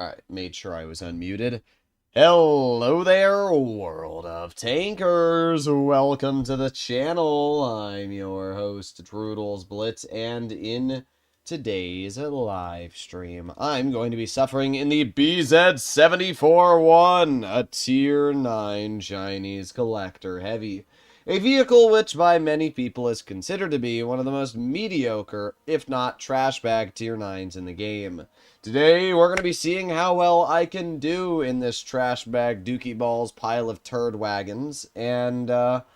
Alright, made sure I was unmuted. Hello there, world of tankers. Welcome to the channel. I'm your host, Droodles Blitz, and in today's live stream, I'm going to be suffering in the BZ-74-1, a Tier 9 Chinese collector heavy. A vehicle which by many people is considered to be one of the most mediocre, if not trash bag Tier 9s in the game. Today, we're going to be seeing how well I can do in this trash bag Dookie Balls pile of turd wagons, and, well,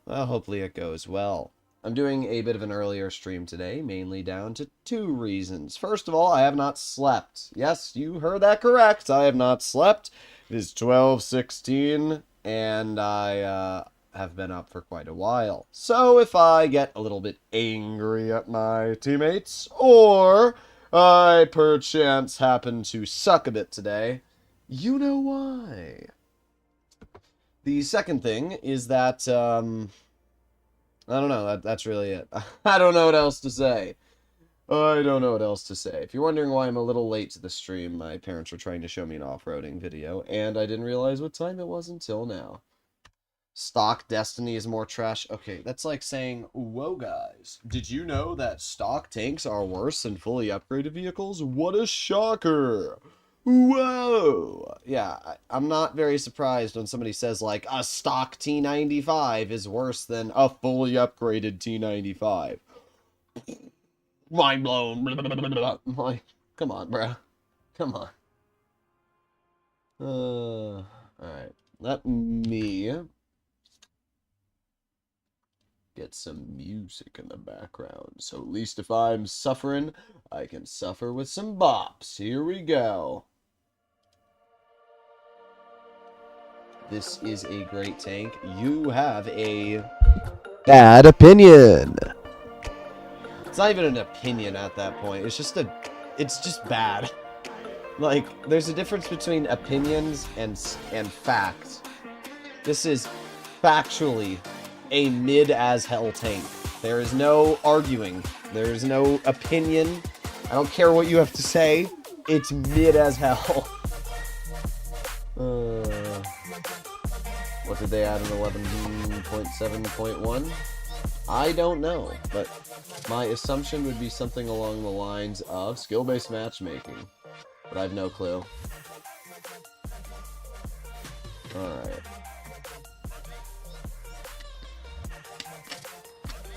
hopefully it goes well. I'm doing a bit of an earlier stream today, mainly down to two reasons. First of all, I have not slept. Yes, you heard that correct. I have not slept. It is 12:16, and I, have been up for quite a while. So if I get a little bit angry at my teammates, or I perchance happen to suck a bit today, you know why. The second thing is that, I don't know, that's really it. I don't know what else to say. I don't know what else to say. If you're wondering why I'm a little late to the stream, my parents were trying to show me an off-roading video, and I didn't realize what time it was until now. Stock Destiny is more trash. Okay, that's like saying, whoa guys, did you know that stock tanks are worse than fully upgraded vehicles? What a shocker! Whoa! Yeah, I'm not very surprised when somebody says like, a stock T95 is worse than a fully upgraded T95. Mind blown. Like, come on, bro. Come on. Alright. Let me get some music in the background, so at least if I'm suffering, I can suffer with some bops. Here we go. This is a great tank. You have a bad opinion. It's not even an opinion at that point. It's just bad. Like, there's a difference between opinions and facts. This is factually a mid-as-hell tank. There is no arguing. There is no opinion. I don't care what you have to say. It's mid-as-hell. What did they add in 11.7.1? I don't know, but my assumption would be something along the lines of skill-based matchmaking. But I have no clue. Alright.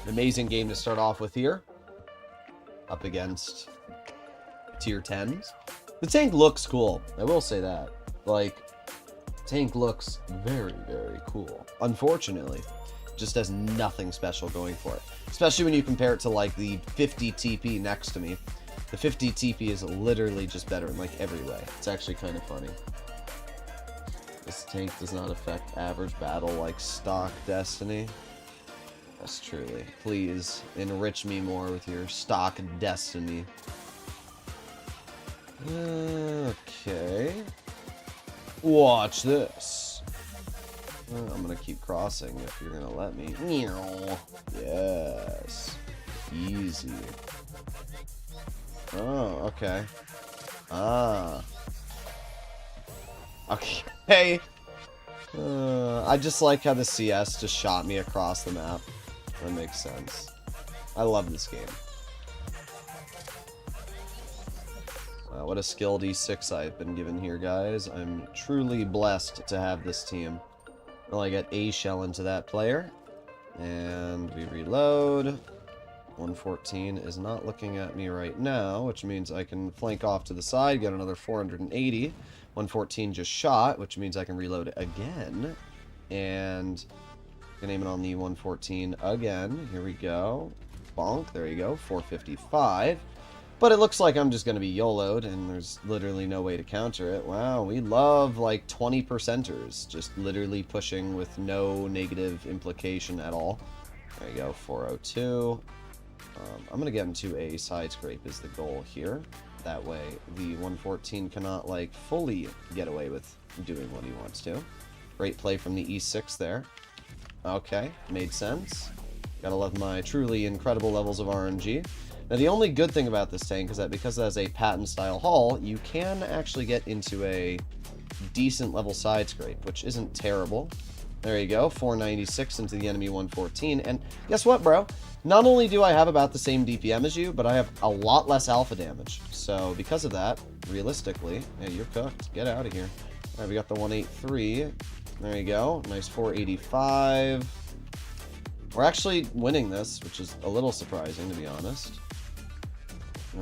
Amazing game to start off with here. Up against tier 10s. The tank looks cool. I will say that. Like, tank looks very, very cool. Unfortunately, just has nothing special going for it. Especially when you compare it to, like, the 50 TP next to me. The 50 TP is literally just better in, like, every way. It's actually kind of funny. This tank does not affect average battle like stock Destiny. Yes, truly. Please, enrich me more with your stock Destiny. Okay. Watch this. I'm gonna keep crossing if you're gonna let me. Yes. Easy. Oh, okay. Ah. Okay. I just like how the CS just shot me across the map. That makes sense. I love this game. Wow, what a skilled E6 I've been given here, guys. I'm truly blessed to have this team. Well, I get a shell into that player. And we reload. 114 is not looking at me right now, which means I can flank off to the side, get another 480. 114 just shot, which means I can reload again. And I can aim it on the 114 again. Here we go. Bonk. There you go. 455. But it looks like I'm just going to be YOLO'd, and there's literally no way to counter it. Wow, we love, like, 20%ers. Just literally pushing with no negative implication at all. There you go. 402. I'm going to get into a side scrape is the goal here. That way, the 114 cannot, like, fully get away with doing what he wants to. Great play from the E6 there. Okay, made sense. Gotta love my truly incredible levels of RNG. Now, the only good thing about this tank is that because it has a patent-style hull, you can actually get into a decent level side scrape, which isn't terrible. There you go, 496 into the enemy 114, and guess what, bro? Not only do I have about the same DPM as you, but I have a lot less alpha damage. So, because of that, realistically, yeah, you're cooked. Get out of here. Alright, we got the 183. There you go, nice 485. We're actually winning this, which is a little surprising, to be honest.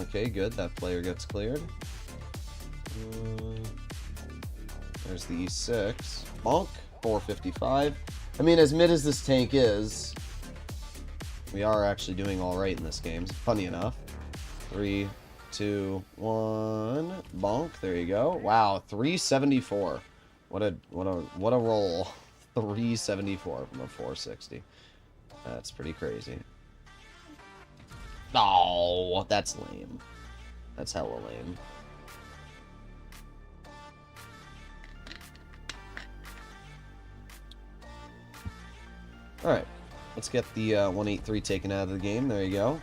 Okay, good. That player gets cleared. There's the E6. Bonk. 455. I mean, as mid as this tank is, we are actually doing alright in this game. Funny enough. 3, 2, 1. Bonk. There you go. Wow, 374. What a roll. 374 from a 460. That's pretty crazy. Oh, that's lame. That's hella lame. Alright, let's get the 183 taken out of the game. There you go.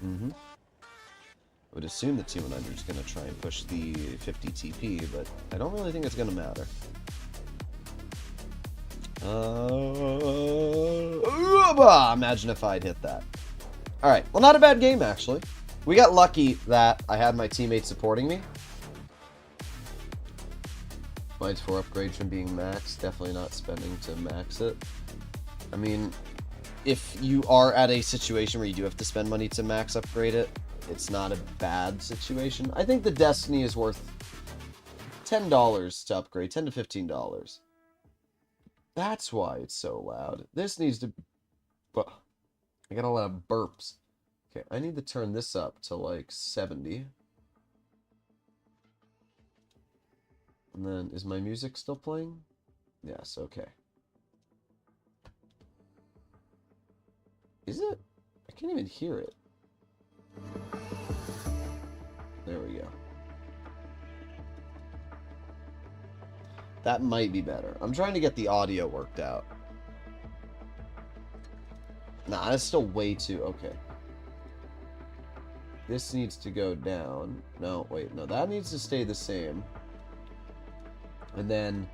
I would assume the T100 is going to try and push the 50 TP, but I don't really think it's going to matter. Imagine if I'd hit that. Alright, well, not a bad game, actually. We got lucky that I had my teammates supporting me. Mine's for upgrade from being maxed. Definitely not spending to max it. I mean, if you are at a situation where you do have to spend money to max upgrade it, it's not a bad situation. I think the Destiny is worth $10 to upgrade, $10 to $15. That's why it's so loud. This needs to... I got a lot of burps. Okay, I need to turn this up to like 70. And then, is my music still playing? Yes, okay. Is it? I can't even hear it. There we go. That might be better. I'm trying to get the audio worked out. Nah, that's still way too... Okay. This needs to go down. No, wait. No, that needs to stay the same. And then...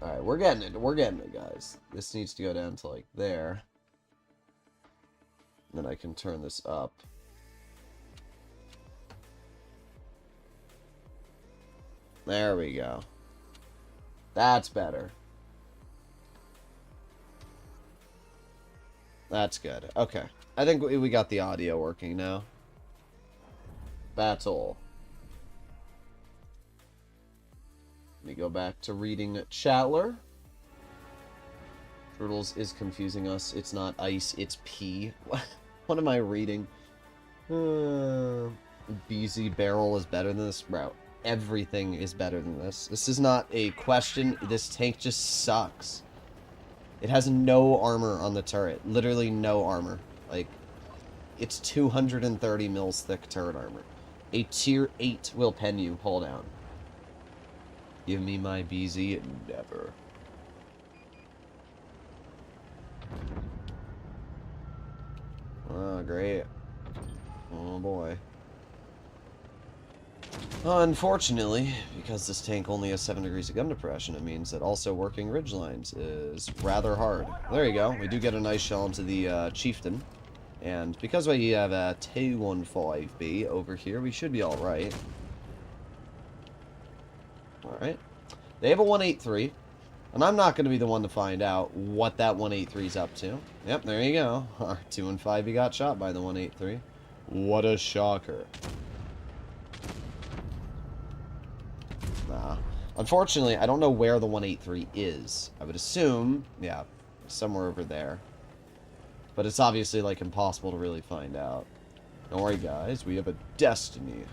Alright, we're getting it. We're getting it, guys. This needs to go down to, like, there. Then I can turn this up. There we go. That's better. That's good. Okay. I think we got the audio working now. That's all. Let me go back to reading Chatler. Droodles is confusing us. It's not ice, it's pee. What am I reading? BZ barrel is better than this? Bro, everything is better than this. This is not a question. This tank just sucks. It has no armor on the turret. Literally no armor. Like, it's 230 mils thick turret armor. A tier 8 will pen you. Pull down. Give me my BZ. Never. Oh, great. Oh, boy. Unfortunately, because this tank only has 7 degrees of gun depression, it means that also working ridgelines is rather hard. There you go. We do get a nice shell into the Chieftain. And because we have a 215B over here, we should be alright. Alright. They have a 183. And I'm not going to be the one to find out what that 183 is up to. Yep, there you go. 215B got shot by the 183. What a shocker. Nah. Unfortunately, I don't know where the 183 is. I would assume, yeah, somewhere over there. But it's obviously, like, impossible to really find out. Don't worry, guys. We have a Destiny.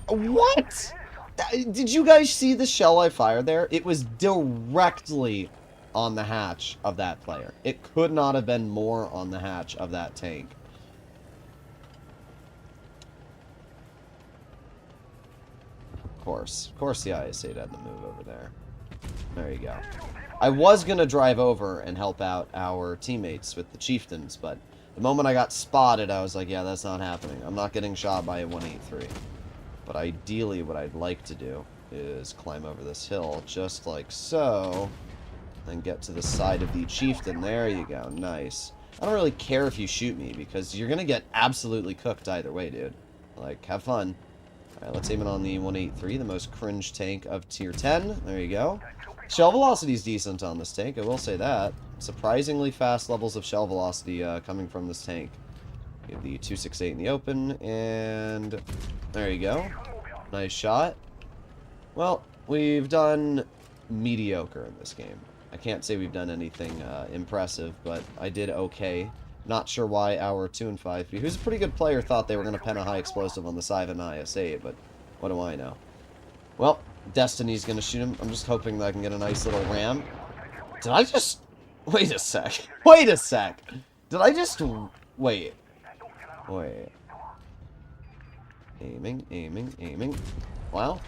What? Did you guys see the shell I fired there? It was directly on the hatch of that player. It could not have been more on the hatch of that tank. Of course the IS-8 had the move over there. There you go. I was going to drive over and help out our teammates with the chieftains, but the moment I got spotted, I was like, yeah, that's not happening. I'm not getting shot by a 183. But ideally, what I'd like to do is climb over this hill, just like so, and get to the side of the chieftain. There you go. Nice. I don't really care if you shoot me, because you're going to get absolutely cooked either way, dude. Like, have fun. Alright, let's aim it on the 183, the most cringe tank of tier 10. There you go. Shell velocity is decent on this tank, I will say that. Surprisingly fast levels of shell velocity coming from this tank. You have the 268 in the open, and there you go. Nice shot. Well, we've done mediocre in this game. I can't say we've done anything impressive, but I did okay. Not sure why our 2 and 5P, who's a pretty good player, thought they were going to pen a high explosive on the side of an IS-8, but what do I know? Well, Destiny's going to shoot him. I'm just hoping that I can get a nice little ram. Did I just... Wait a sec. Wait a sec. Did I just... Wait. Wait. Aiming, aiming, aiming. Wow.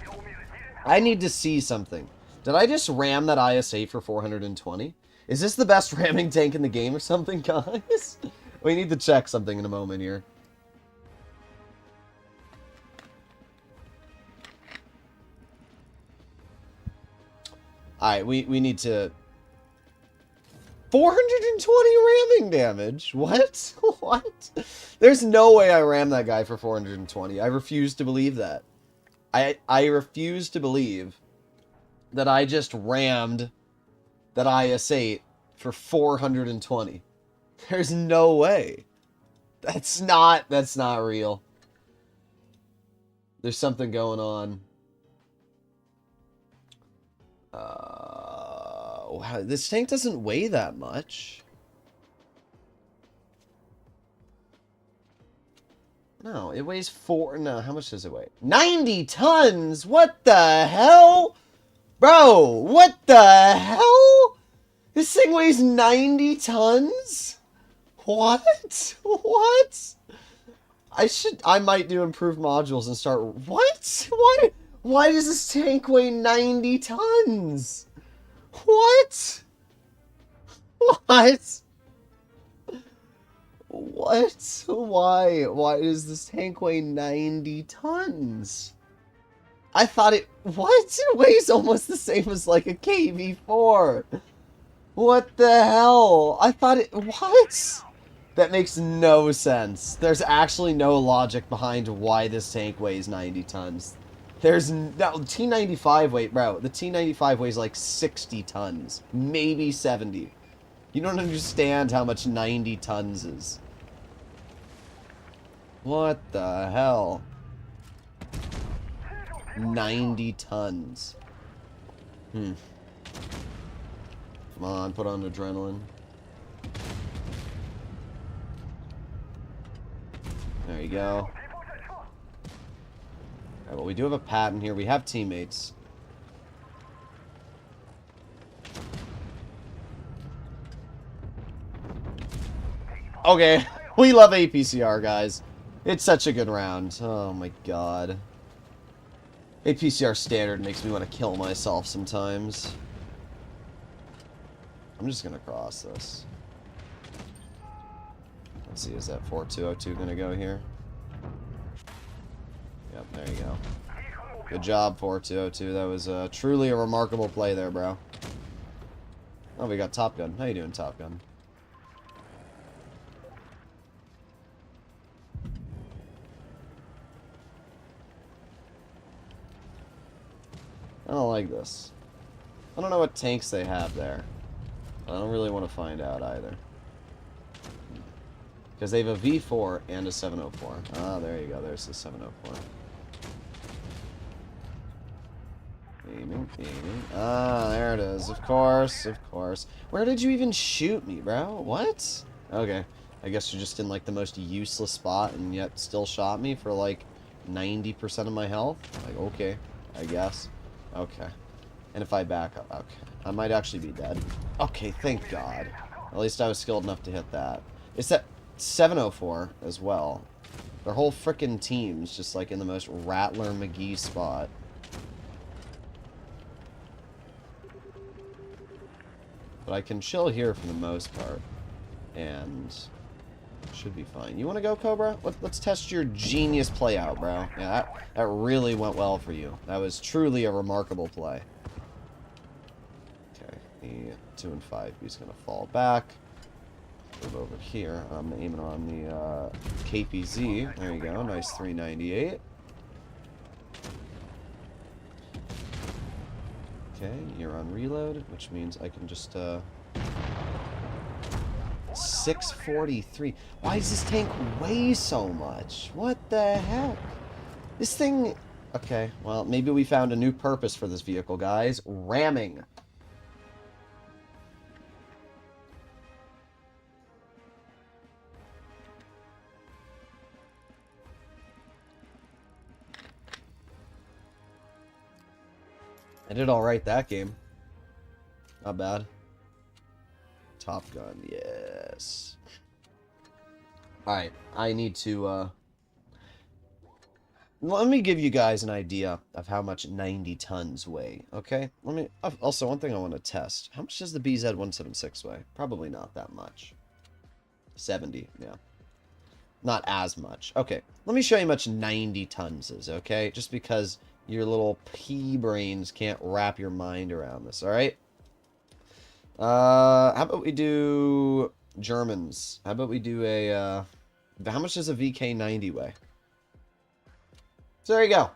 I need to see something. Did I just ram that IS-8 for 420? Is this the best ramming tank in the game or something, guys? We need to check something in a moment here. Alright, we need to... 420 ramming damage? What? What? There's no way I rammed that guy for 420. I refuse to believe that. I refuse to believe that I just rammed that IS-8 for 420. There's no way. That's not real. There's something going on. Wow, this tank doesn't weigh that much. No, it weighs no, how much does it weigh? 90 tons? What the hell? Bro, what the hell? This thing weighs 90 tons? What? What? I might do improved modules and start, what? Why does this tank weigh 90 tons? What? What? What? Why? Why does this tank weigh 90 tons? I thought it... What? It weighs almost the same as like a KV-4. What the hell? I thought it... What? That makes no sense. There's actually no logic behind why this tank weighs 90 tons. There's no... T95 weight, bro. The T95 weighs like 60 tons. Maybe 70. You don't understand how much 90 tons is. What the hell? 90 tons. Come on, put on adrenaline. There you go. Alright, well, we do have a pattern here. We have teammates. Okay, we love APCR, guys. It's such a good round. Oh my god. APCR standard makes me want to kill myself sometimes. I'm just gonna cross this. Let's see, is that 4202 gonna go here? Yep, there you go. Good job, 4202. That was truly a remarkable play there, bro. Oh, we got Top Gun. How you doing, Top Gun? I don't like this. I don't know what tanks they have there. I don't really want to find out either. Because they have a V4 and a 704. Ah, there you go. There's the 704. Aiming, aiming. Ah, there it is. Of course, of course. Where did you even shoot me, bro? What? Okay. I guess you're just in, like, the most useless spot and yet still shot me for, like, 90% of my health? Like, okay. I guess. Okay. And if I back up, okay. I might actually be dead. Okay, thank God. At least I was skilled enough to hit that. It's that 704 as well. Their whole frickin' team's just like in the most Rattler McGee spot. But I can chill here for the most part. And should be fine. You want to go, Cobra? Let's test your genius play out, bro. Yeah, that really went well for you. That was truly a remarkable play. Okay, the 2 and 5 B's going to fall back. Move over here. I'm aiming on the KPZ. There you go. Nice 398. Okay, you're on reload, which means I can just 643. Why does this tank weigh so much? What the heck? This thing... Okay, well, maybe we found a new purpose for this vehicle, guys. Ramming. I did alright that game. Not bad. Top Gun, yes. Alright, I need to, let me give you guys an idea of how much 90 tons weigh, okay? Also, one thing I want to test. How much does the BZ-176 weigh? Probably not that much. 70, yeah. Not as much. Okay, let me show you how much 90 tons is, okay? Just because your little pea brains can't wrap your mind around this, alright? How about we do Germans? How about we do a, how much does a VK90 weigh? So there you go.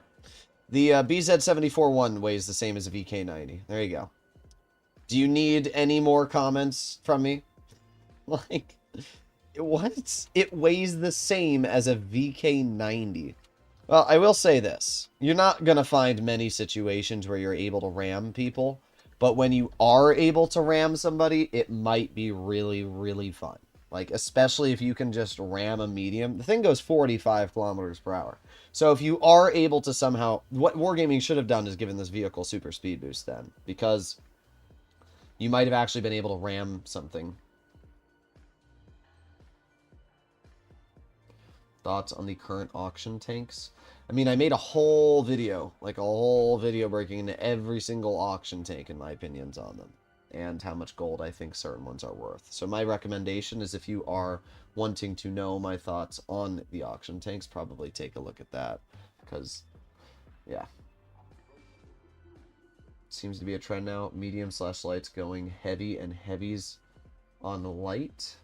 The BZ-74-1 weighs the same as a VK90. There you go. Do you need any more comments from me? Like, what? It weighs the same as a VK90. Well, I will say this. You're not going to find many situations where you're able to ram people. But when you are able to ram somebody, it might be really, really fun. Like, especially if you can just ram a medium. The thing goes 45 kilometers per hour. So if you are able to somehow... What Wargaming should have done is given this vehicle super speed boost then. Because you might have actually been able to ram something. Thoughts on the current auction tanks? I mean, I made a whole video, like a whole video breaking into every single auction tank and my opinions on them. And how much gold I think certain ones are worth. So my recommendation is if you are wanting to know my thoughts on the auction tanks, probably take a look at that. Because, yeah. Seems to be a trend now. Medium/lights going heavy and heavies on light.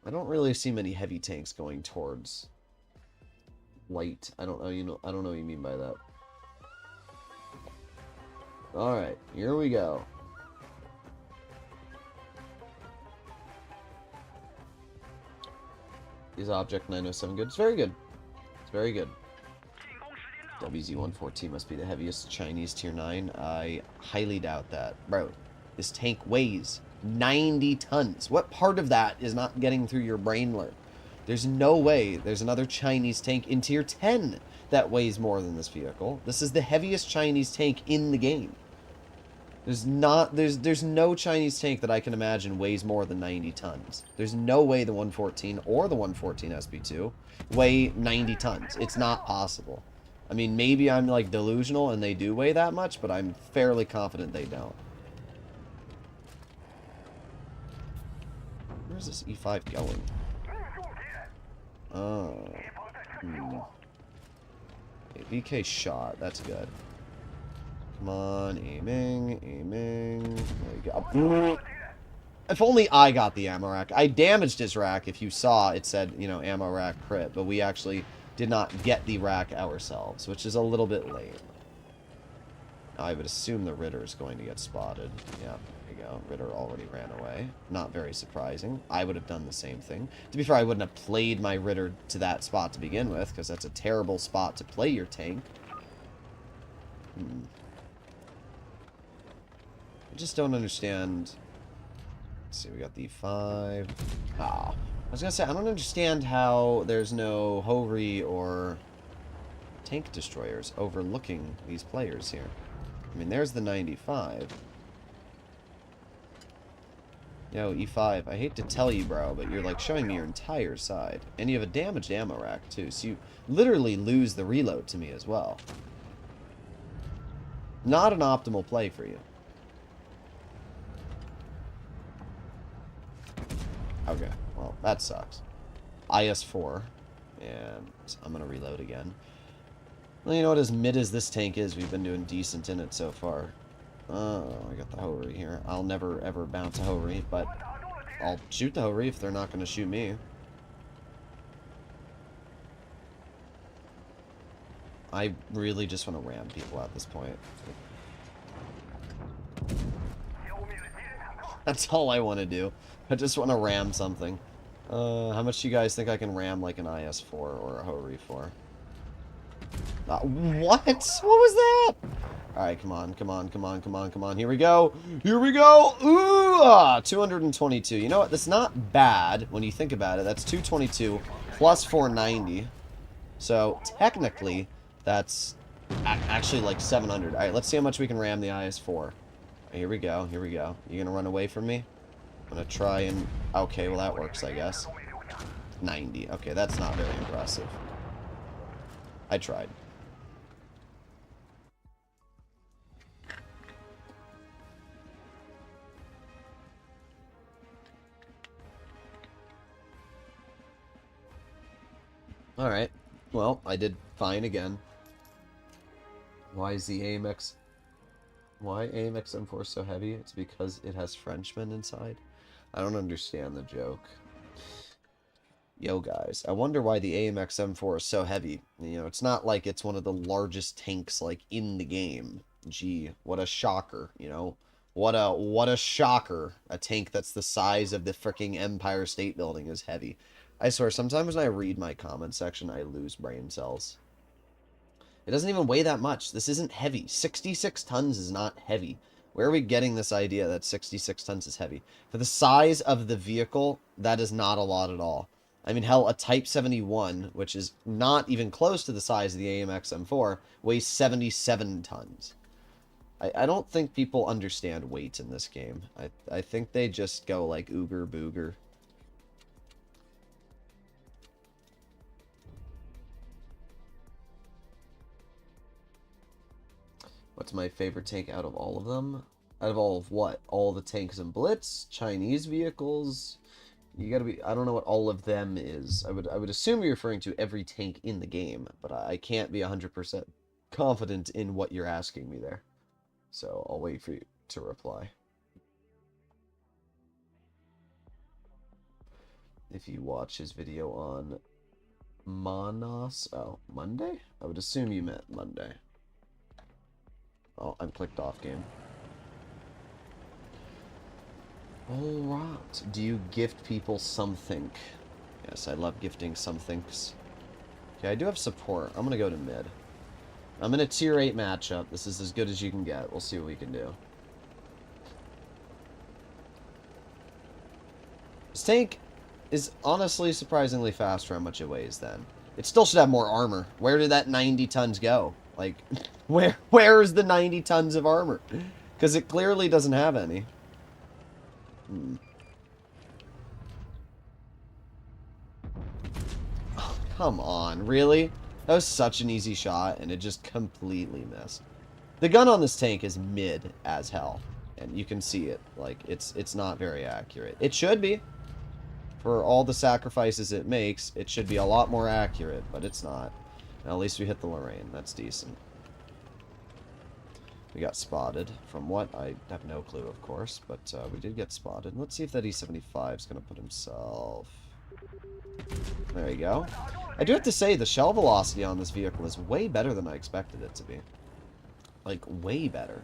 I don't really see many heavy tanks going towards light. I don't know, I don't know what you mean by that. Alright, here we go. Is Object 907 good? It's very good. It's very good. WZ-114 must be the heaviest Chinese tier 9. I highly doubt that. Bro, this tank weighs 90 tons. What part of that is not getting through your brainlet? There's no way there's another Chinese tank in tier 10 that weighs more than this vehicle. This is the heaviest Chinese tank in the game. There's no Chinese tank that I can imagine weighs more than 90 tons. There's no way the 114 or the 114 SP2 weigh 90 tons. It's not possible. I mean, maybe I'm like delusional and they do weigh that much, but I'm fairly confident they don't. Where's this E5 going? Oh. Okay, VK shot. That's good. Come on, aiming, aiming. There you go. If only I got the ammo rack. I damaged his rack. If you saw, it said, you know, ammo rack crit. But we actually did not get the rack ourselves, which is a little bit lame. I would assume the Ritter is going to get spotted. Yeah, there you go. Ritter already ran away. Not very surprising. I would have done the same thing. To be fair, I wouldn't have played my Ritter to that spot to begin with, because that's a terrible spot to play your tank. I just don't understand. Let's see, we got the 5. Ah, I was gonna say, I don't understand how there's no Hovry or tank destroyers overlooking these players here. I mean, there's the 95. Yo, E5, I hate to tell you, bro, but you're, like, showing me your entire side. And you have a damaged ammo rack, too, so you literally lose the reload to me as well. Not an optimal play for you. Okay, well, that sucks. IS-4. And I'm going to reload again. Well, you know what, as mid as this tank is, we've been doing decent in it so far. Oh, I got the Ho-Ri here. I'll never, ever bounce a Ho-Ri, but I'll shoot the Ho-Ri if they're not going to shoot me. I really just want to ram people at this point. That's all I want to do. I just want to ram something. How much do you guys think I can ram like an IS-4 or a Ho-Ri for? What? What was that? Alright, come on, come on, come on, come on, come on. Here we go. Here we go. Ooh, 222. You know what? That's not bad when you think about it. That's 222 plus 490. So, technically, that's actually like 700. Alright, let's see how much we can ram the IS-4. Here we go. Here we go. You gonna run away from me? I'm gonna try and... Okay, well that works, I guess. 90. Okay, that's not very impressive. I tried. Alright. Well, I did fine again. Why is the AMX... Why AMX M4 so heavy? It's because it has Frenchmen inside. I don't understand the joke. Yo, guys, I wonder why the AMX M4 is so heavy. You know, it's not like it's one of the largest tanks, like, in the game. Gee, what a shocker, you know? What a shocker. A tank that's the size of the freaking Empire State Building is heavy. I swear, sometimes when I read my comment section, I lose brain cells. It doesn't even weigh that much. This isn't heavy. 66 tons is not heavy. Where are we getting this idea that 66 tons is heavy? For the size of the vehicle, that is not a lot at all. I mean, hell, a Type 71, which is not even close to the size of the AMX M4, weighs 77 tons. I don't think people understand weight in this game. I think they just go like ooger booger. What's my favorite tank out of all of them? Out of all of what? All the tanks in Blitz? Chinese vehicles? You gotta be... I don't know what all of them is. I would assume you're referring to every tank in the game, but I can't be 100% confident in what you're asking me there. So I'll wait for you to reply. If you watch his video on Monos... Oh, Monday? I would assume you meant Monday. Oh, I'm clicked off game. Alright. Do you gift people something? Yes, I love gifting somethings. Okay, I do have support. I'm gonna go to mid. I'm in a tier 8 matchup. This is as good as you can get. We'll see what we can do. This tank is honestly surprisingly fast for how much it weighs then. It still should have more armor. Where did that 90 tons go? Like, where is the 90 tons of armor? Because it clearly doesn't have any. Oh, come on, really? That was such an easy shot, and it just completely missed. The gun on this tank is mid as hell, and you can see it. Like, it's not very accurate. It should be. For all the sacrifices it makes, it should be a lot more accurate, but it's not. At least we hit the Lorraine. That's decent. We got spotted. From what? I have no clue, of course, but we did get spotted. Let's see if that E75 is going to put himself... There you go. I do have to say, the shell velocity on this vehicle is way better than I expected it to be. Like, way better.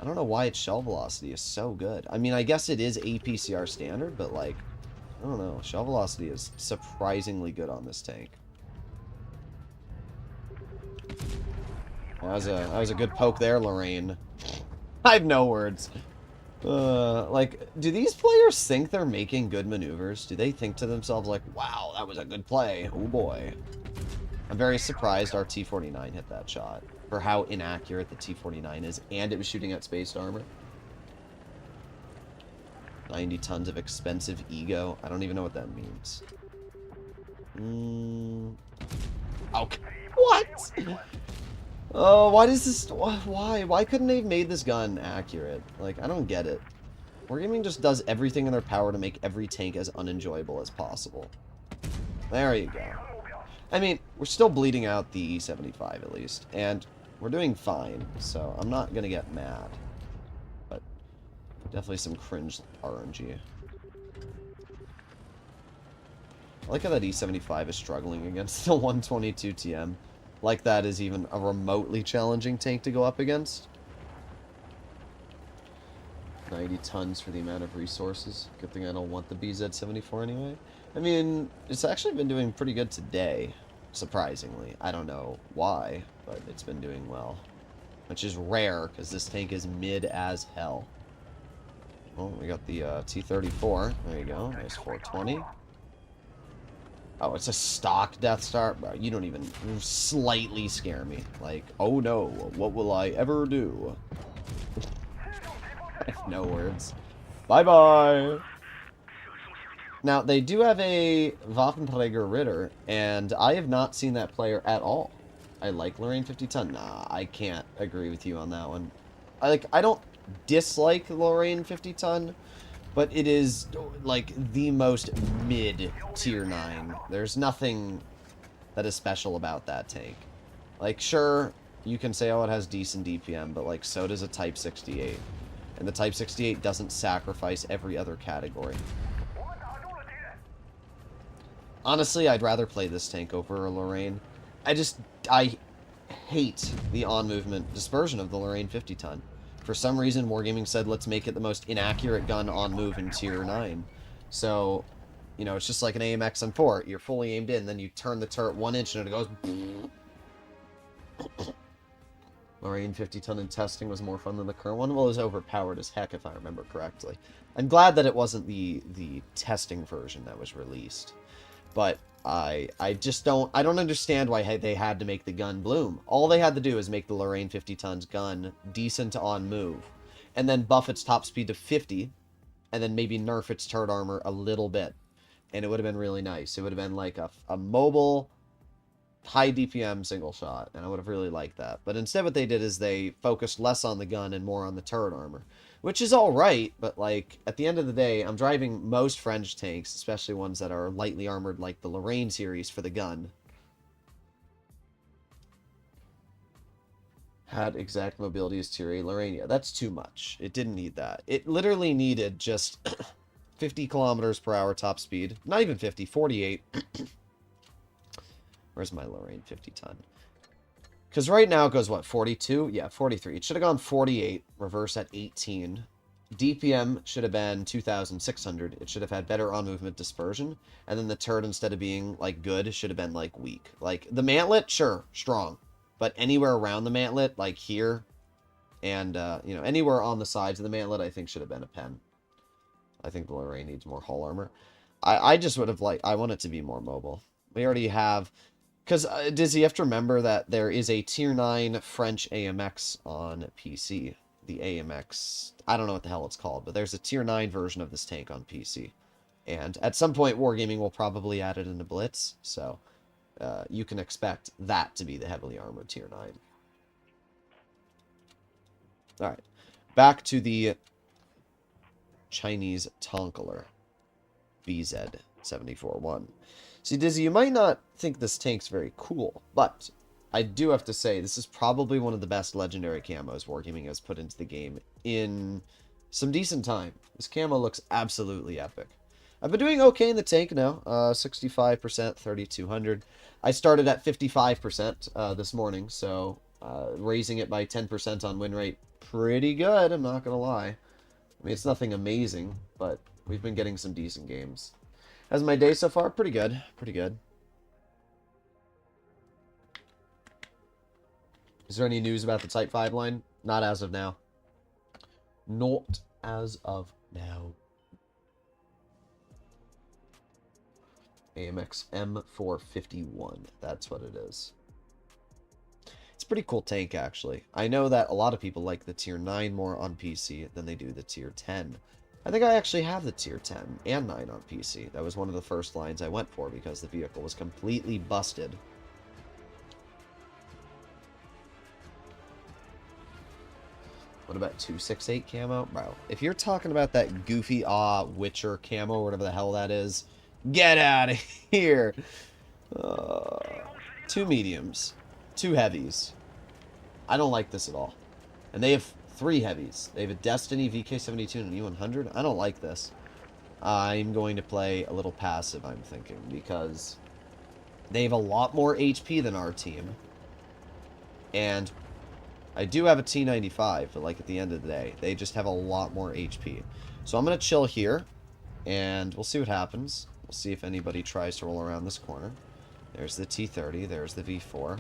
I don't know why its shell velocity is so good. I mean, I guess it is APCR standard, but, like, I don't know. Shell velocity is surprisingly good on this tank. That was a good poke there, Lorraine. I have no words. Like, do these players think they're making good maneuvers? Do they think to themselves, like, wow, that was a good play. Oh, boy. I'm very surprised our T-49 hit that shot. For how inaccurate the T-49 is, and it was shooting at spaced armor. 90 tons of expensive ego. I don't even know what that means. Okay. What? Oh, why does this... Why? Why couldn't they have made this gun accurate? Like, I don't get it. Wargaming just does everything in their power to make every tank as unenjoyable as possible. There you go. I mean, we're still bleeding out the E75 at least, and we're doing fine, so I'm not gonna get mad. But definitely some cringe RNG. I like how that E75 is struggling against the 122 TM. Like that is even a remotely challenging tank to go up against. 90 tons for the amount of resources. Good thing I don't want the BZ-74 anyway. I mean, it's actually been doing pretty good today, surprisingly. I don't know why, but it's been doing well. Which is rare, because this tank is mid as hell. Oh, we got the T-34. There you go. Nice 420. Oh, it's a stock Death Star? Bro, you don't even slightly scare me. Like, oh no, what will I ever do? I have no words. Bye-bye! Now, they do have a Waffenträger Ritter, and I have not seen that player at all. I like Lorraine 50 ton. Nah, I can't agree with you on that one. I don't dislike Lorraine 50 ton, but it is, like, the most mid-tier 9. There's nothing that is special about that tank. Like, sure, you can say, oh, it has decent DPM, but, like, so does a Type 68. And the Type 68 doesn't sacrifice every other category. Honestly, I'd rather play this tank over a Lorraine. I hate the on-movement dispersion of the Lorraine 50 ton. For some reason, Wargaming said, let's make it the most inaccurate gun on move in Tier 9. So, you know, it's just like an AMX M4. You're fully aimed in, then you turn the turret 1 inch and it goes... Lorraine 50 ton in testing was more fun than the current one. Well, it was overpowered as heck, if I remember correctly. I'm glad that it wasn't the testing version that was released. But I don't understand why they had to make the gun bloom. All they had to do is make the Lorraine 50 tons gun decent on move, and then buff its top speed to 50, and then maybe nerf its turret armor a little bit, and it would have been really nice. It would have been like a mobile, high DPM single shot, and I would have really liked that. But instead what they did is they focused less on the gun and more on the turret armor, which is alright, but like, at the end of the day, I'm driving most French tanks, especially ones that are lightly armored like the Lorraine series for the gun. Had exact mobility as Tier 8 Lorraine. Yeah, that's too much. It didn't need that. It literally needed just 50 kilometers per hour top speed. Not even 50, 48. Where's my Lorraine 50 ton? Because right now it goes, what, 42? Yeah, 43. It should have gone 48, reverse at 18. DPM should have been 2,600. It should have had better on-movement dispersion. And then the turret, instead of being, like, good, should have been, like, weak. Like, the mantlet, sure, strong. But anywhere around the mantlet, like here, and, you know, anywhere on the sides of the mantlet, I think should have been a pen. I think the Lorraine needs more hull armor. I just would have, like, I want it to be more mobile. We already have... Because, Dizzy, you have to remember that there is a Tier 9 French AMX on PC. The AMX, I don't know what the hell it's called, but there's a Tier 9 version of this tank on PC. And at some point, Wargaming will probably add it into Blitz, so you can expect that to be the heavily armored Tier 9. Alright, back to the Chinese Tonkaler BZ-74-1. See, Dizzy, you might not think this tank's very cool, but I do have to say this is probably one of the best legendary camos Wargaming has put into the game in some decent time. This camo looks absolutely epic. I've been doing okay in the tank now, 65%, 3,200. I started at 55% this morning, so raising it by 10% on win rate, pretty good, I'm not going to lie. I mean, it's nothing amazing, but we've been getting some decent games. How's my day so far? Pretty good. Pretty good. Is there any news about the Type 5 line? Not as of now. Not as of now. AMX M451. That's what it is. It's a pretty cool tank, actually. I know that a lot of people like the Tier 9 more on PC than they do the Tier 10. I think I actually have the Tier 10 and 9 on PC. That was one of the first lines I went for because the vehicle was completely busted. What about 268 camo? Bro, if you're talking about that goofy Witcher camo, whatever the hell that is, get out of here. Uh, 2 mediums. 2 heavies. I don't like this at all. And they have 3 heavies. They have a Destiny, VK72, and an E100. I don't like this. I'm going to play a little passive, I'm thinking, because they have a lot more HP than our team. And I do have a T95, but like at the end of the day, they just have a lot more HP. So I'm going to chill here, and we'll see what happens. We'll see if anybody tries to roll around this corner. There's the T30, there's the V4.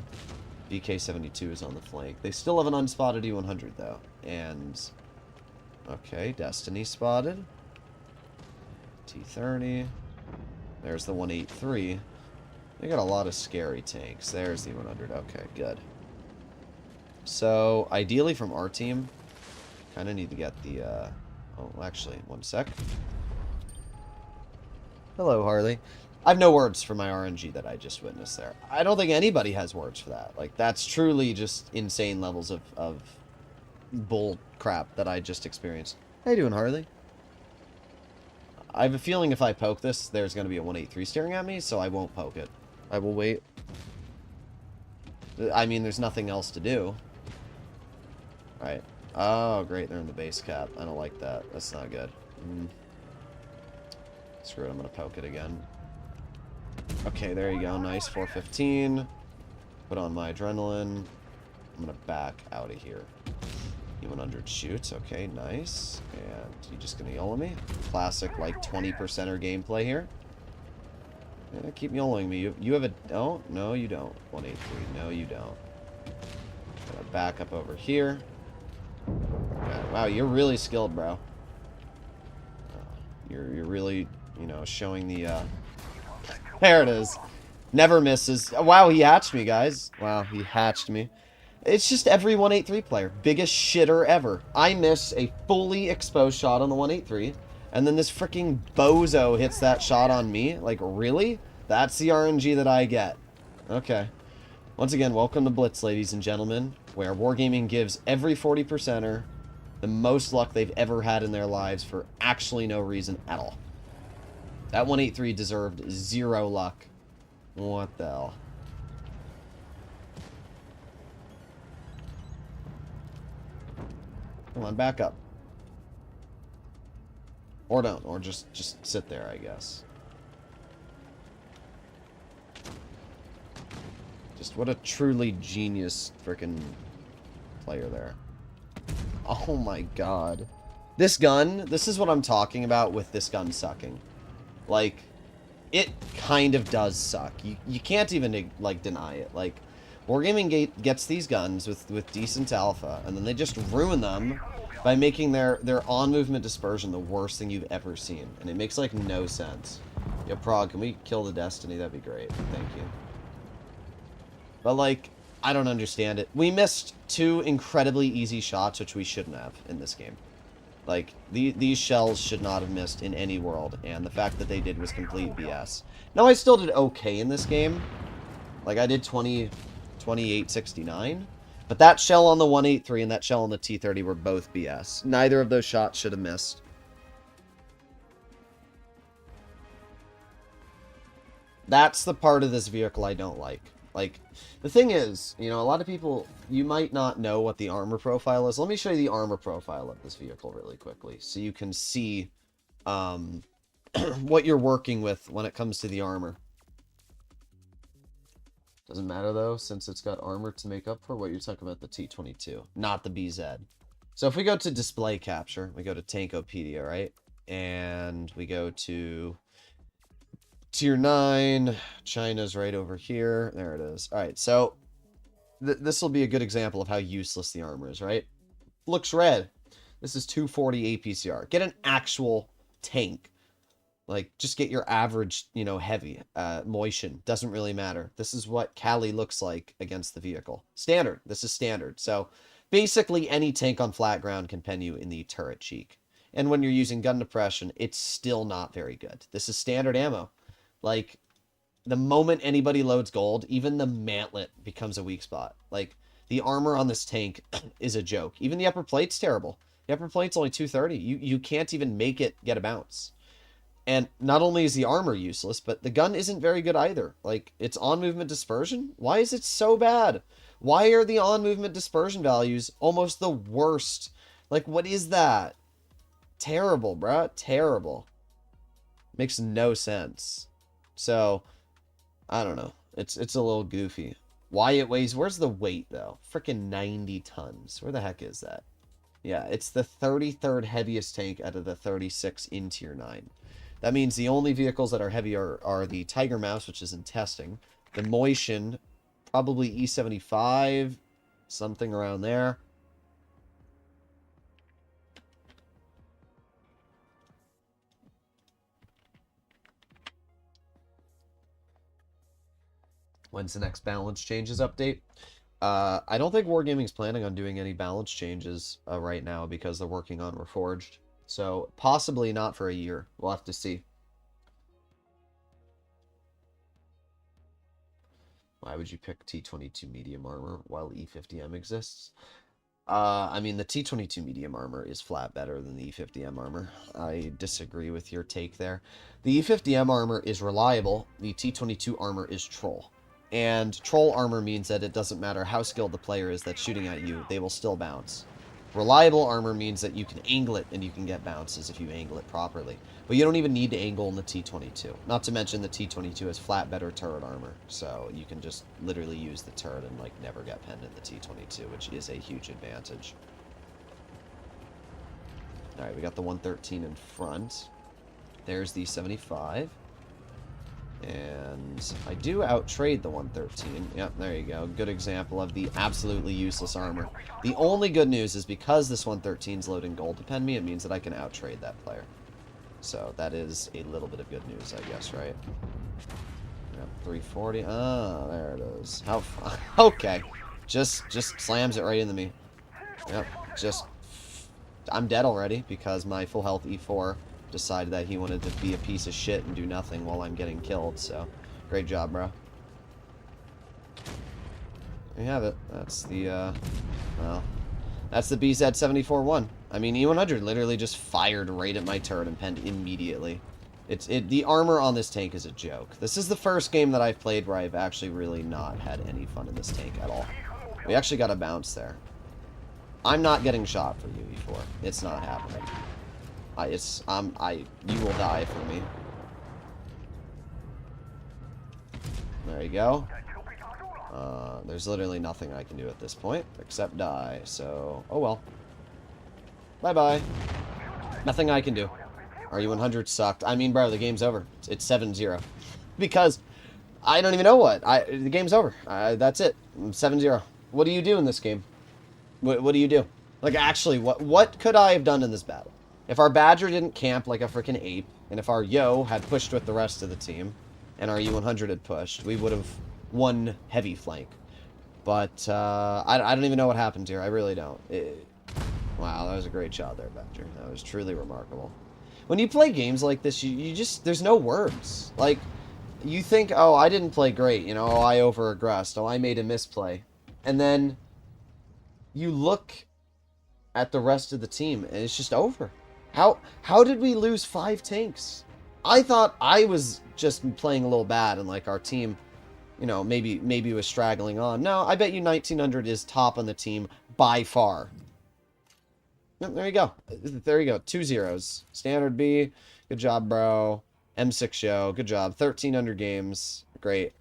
VK72 is on the flank. They still have an unspotted E100, though. And, okay, Destiny spotted. T30. There's the 183. They got a lot of scary tanks. There's the 100. Okay, good. So, ideally from our team, kind of need to get the, oh, actually, one sec. Hello, Harley. I have no words for my RNG that I just witnessed there. I don't think anybody has words for that. Like, that's truly just insane levels of bull crap that I just experienced. How you doing, Harley? I have a feeling if I poke this, there's going to be a 183 staring at me, so I won't poke it. I will wait. I mean, there's nothing else to do. Alright. Oh, great, they're in the base cap. I don't like that. That's not good. Screw it, I'm going to poke it again. Okay, there you go. Nice, 415. Put on my adrenaline. I'm going to back out of here. E100 shoots. Okay, nice. And you just going to YOLO me? Classic, like, 20%er gameplay here. Yeah, keep YOLOing me. You have a... Oh, no, you don't. 183. No, you don't. Gonna back up over here. Okay. Wow, you're really skilled, bro. You're really, you know, showing the... There it is. Never misses. Wow, he hatched me, guys. Wow, he hatched me. It's just every 183 player. Biggest shitter ever. I miss a fully exposed shot on the 183, and then this freaking bozo hits that shot on me. Like, really? That's the RNG that I get. Okay. Once again, welcome to Blitz, ladies and gentlemen, where Wargaming gives every 40%er the most luck they've ever had in their lives for actually no reason at all. That 183 deserved 0 luck. What the hell? Come on, back up. Or don't, or just sit there, I guess. Just what a truly genius freaking player there. Oh my god. This gun, this is what I'm talking about with this gun sucking. Like, it kind of does suck. You can't even, like, deny it. Like, Wargaming gets these guns with decent alpha, and then they just ruin them by making their on-movement dispersion the worst thing you've ever seen. And it makes, like, no sense. Yo, Prague, can we kill the Destiny? That'd be great. Thank you. But, like, I don't understand it. We missed 2 incredibly easy shots, which we shouldn't have in this game. Like, these shells should not have missed in any world, and the fact that they did was complete BS. Now, I still did okay in this game. Like, I did 2869, but that shell on the 183 and that shell on the T30 were both BS. Neither of those shots should have missed. That's the part of this vehicle I don't like. Like, the thing is, you know, a lot of people, you might not know what the armor profile is. Let me show you the armor profile of this vehicle really quickly, so you can see what you're working with when it comes to the armor. Doesn't matter, though, since it's got armor to make up for what you're talking about, the T22, not the BZ. So if we go to display capture, we go to Tankopedia, right? And we go to Tier 9, China's right over here. There it is. All right, so this will be a good example of how useless the armor is, right? Looks red. This is 240 APCR. Get an actual tank. Like, just get your average, you know, heavy. Motion. Doesn't really matter. This is what Cali looks like against the vehicle. Standard. This is standard. So, basically, any tank on flat ground can pen you in the turret cheek. And when you're using gun depression, it's still not very good. This is standard ammo. Like, the moment anybody loads gold, even the mantlet becomes a weak spot. Like, The armor on this tank is a joke. Even the upper plate's terrible. The upper plate's only 230. You can't even make it get a bounce. And not only is the armor useless, but the gun isn't very good either. Like, it's on-movement dispersion? Why is it so bad? Why are the on-movement dispersion values almost the worst? Like, what is that? Terrible, bruh. Terrible. Makes no sense. So, I don't know. It's a little goofy. Why it weighs... Where's the weight, though? Freaking 90 tons. Where the heck is that? Yeah, it's the 33rd heaviest tank out of the 36 in Tier 9. That means the only vehicles that are heavy are the Tiger Mouse, which is in testing. The Moishin, probably E75, something around there. When's the next balance changes update? I don't think Wargaming's planning on doing any balance changes right now because they're working on Reforged. So, possibly not for a year. We'll have to see. Why would you pick T-22 medium armor while E-50M exists? I mean, the T-22 medium armor is flat better than the E-50M armor. I disagree with your take there. The E-50M armor is reliable. The T-22 armor is troll. And troll armor means that it doesn't matter how skilled the player is that's shooting at you, they will still bounce. Reliable armor means that you can angle it and you can get bounces if you angle it properly. But you don't even need to angle in the T-22. Not to mention the T-22 has flat better turret armor. So you can just literally use the turret and like never get penned in the T-22, which is a huge advantage. Alright, we got the 113 in front. There's the 75. And I do outtrade the 113. Yep, there you go. Good example of the absolutely useless armor. The only good news is because this 113 is loading gold to pen me, it means that I can outtrade that player. So that is a little bit of good news, I guess, right? Yep, 340. Ah, there it is. How fun. Okay. Just slams it right into me. Yep, I'm dead already because my full health E4 decided that he wanted to be a piece of shit and do nothing while I'm getting killed, so great job, bro. There you have it. That's the, well, that's the BZ-74-1. I mean, E100 literally just fired right at my turret and penned immediately. The armor on this tank is a joke. This is the first game that I've played where I've actually really not had any fun in this tank at all. We actually got a bounce there. I'm not getting shot for you, E4. It's not happening. You will die for me. There you go. There's literally nothing I can do at this point except die, so, oh well. Bye-bye. Nothing I can do. RU100 sucked. I mean, bro, the game's over. It's 7-0. Because I don't even know what. The game's over. That's it. 7-0. What do you do in this game? What do you do? Like, actually, what could I have done in this battle? If our Badger didn't camp like a freaking ape, and if our Yo had pushed with the rest of the team, and our U100 had pushed, we would have won heavy flank. But, I don't even know what happened here. I really don't. Wow, that was a great shot there, Badger. That was truly remarkable. When you play games like this, you just, there's no words. Like, you think, oh, I didn't play great, you know, oh, I over-aggressed, oh, I made a misplay. And then you look at the rest of the team, and it's just over. How did we lose 5 tanks? I thought I was just playing a little bad and like our team, you know, maybe was straggling on. No, I bet you 1900 is top on the team by far. There you go. There you go. 2 zeros. Standard B. Good job, bro. M6 show. Good job. 1300 games. Great.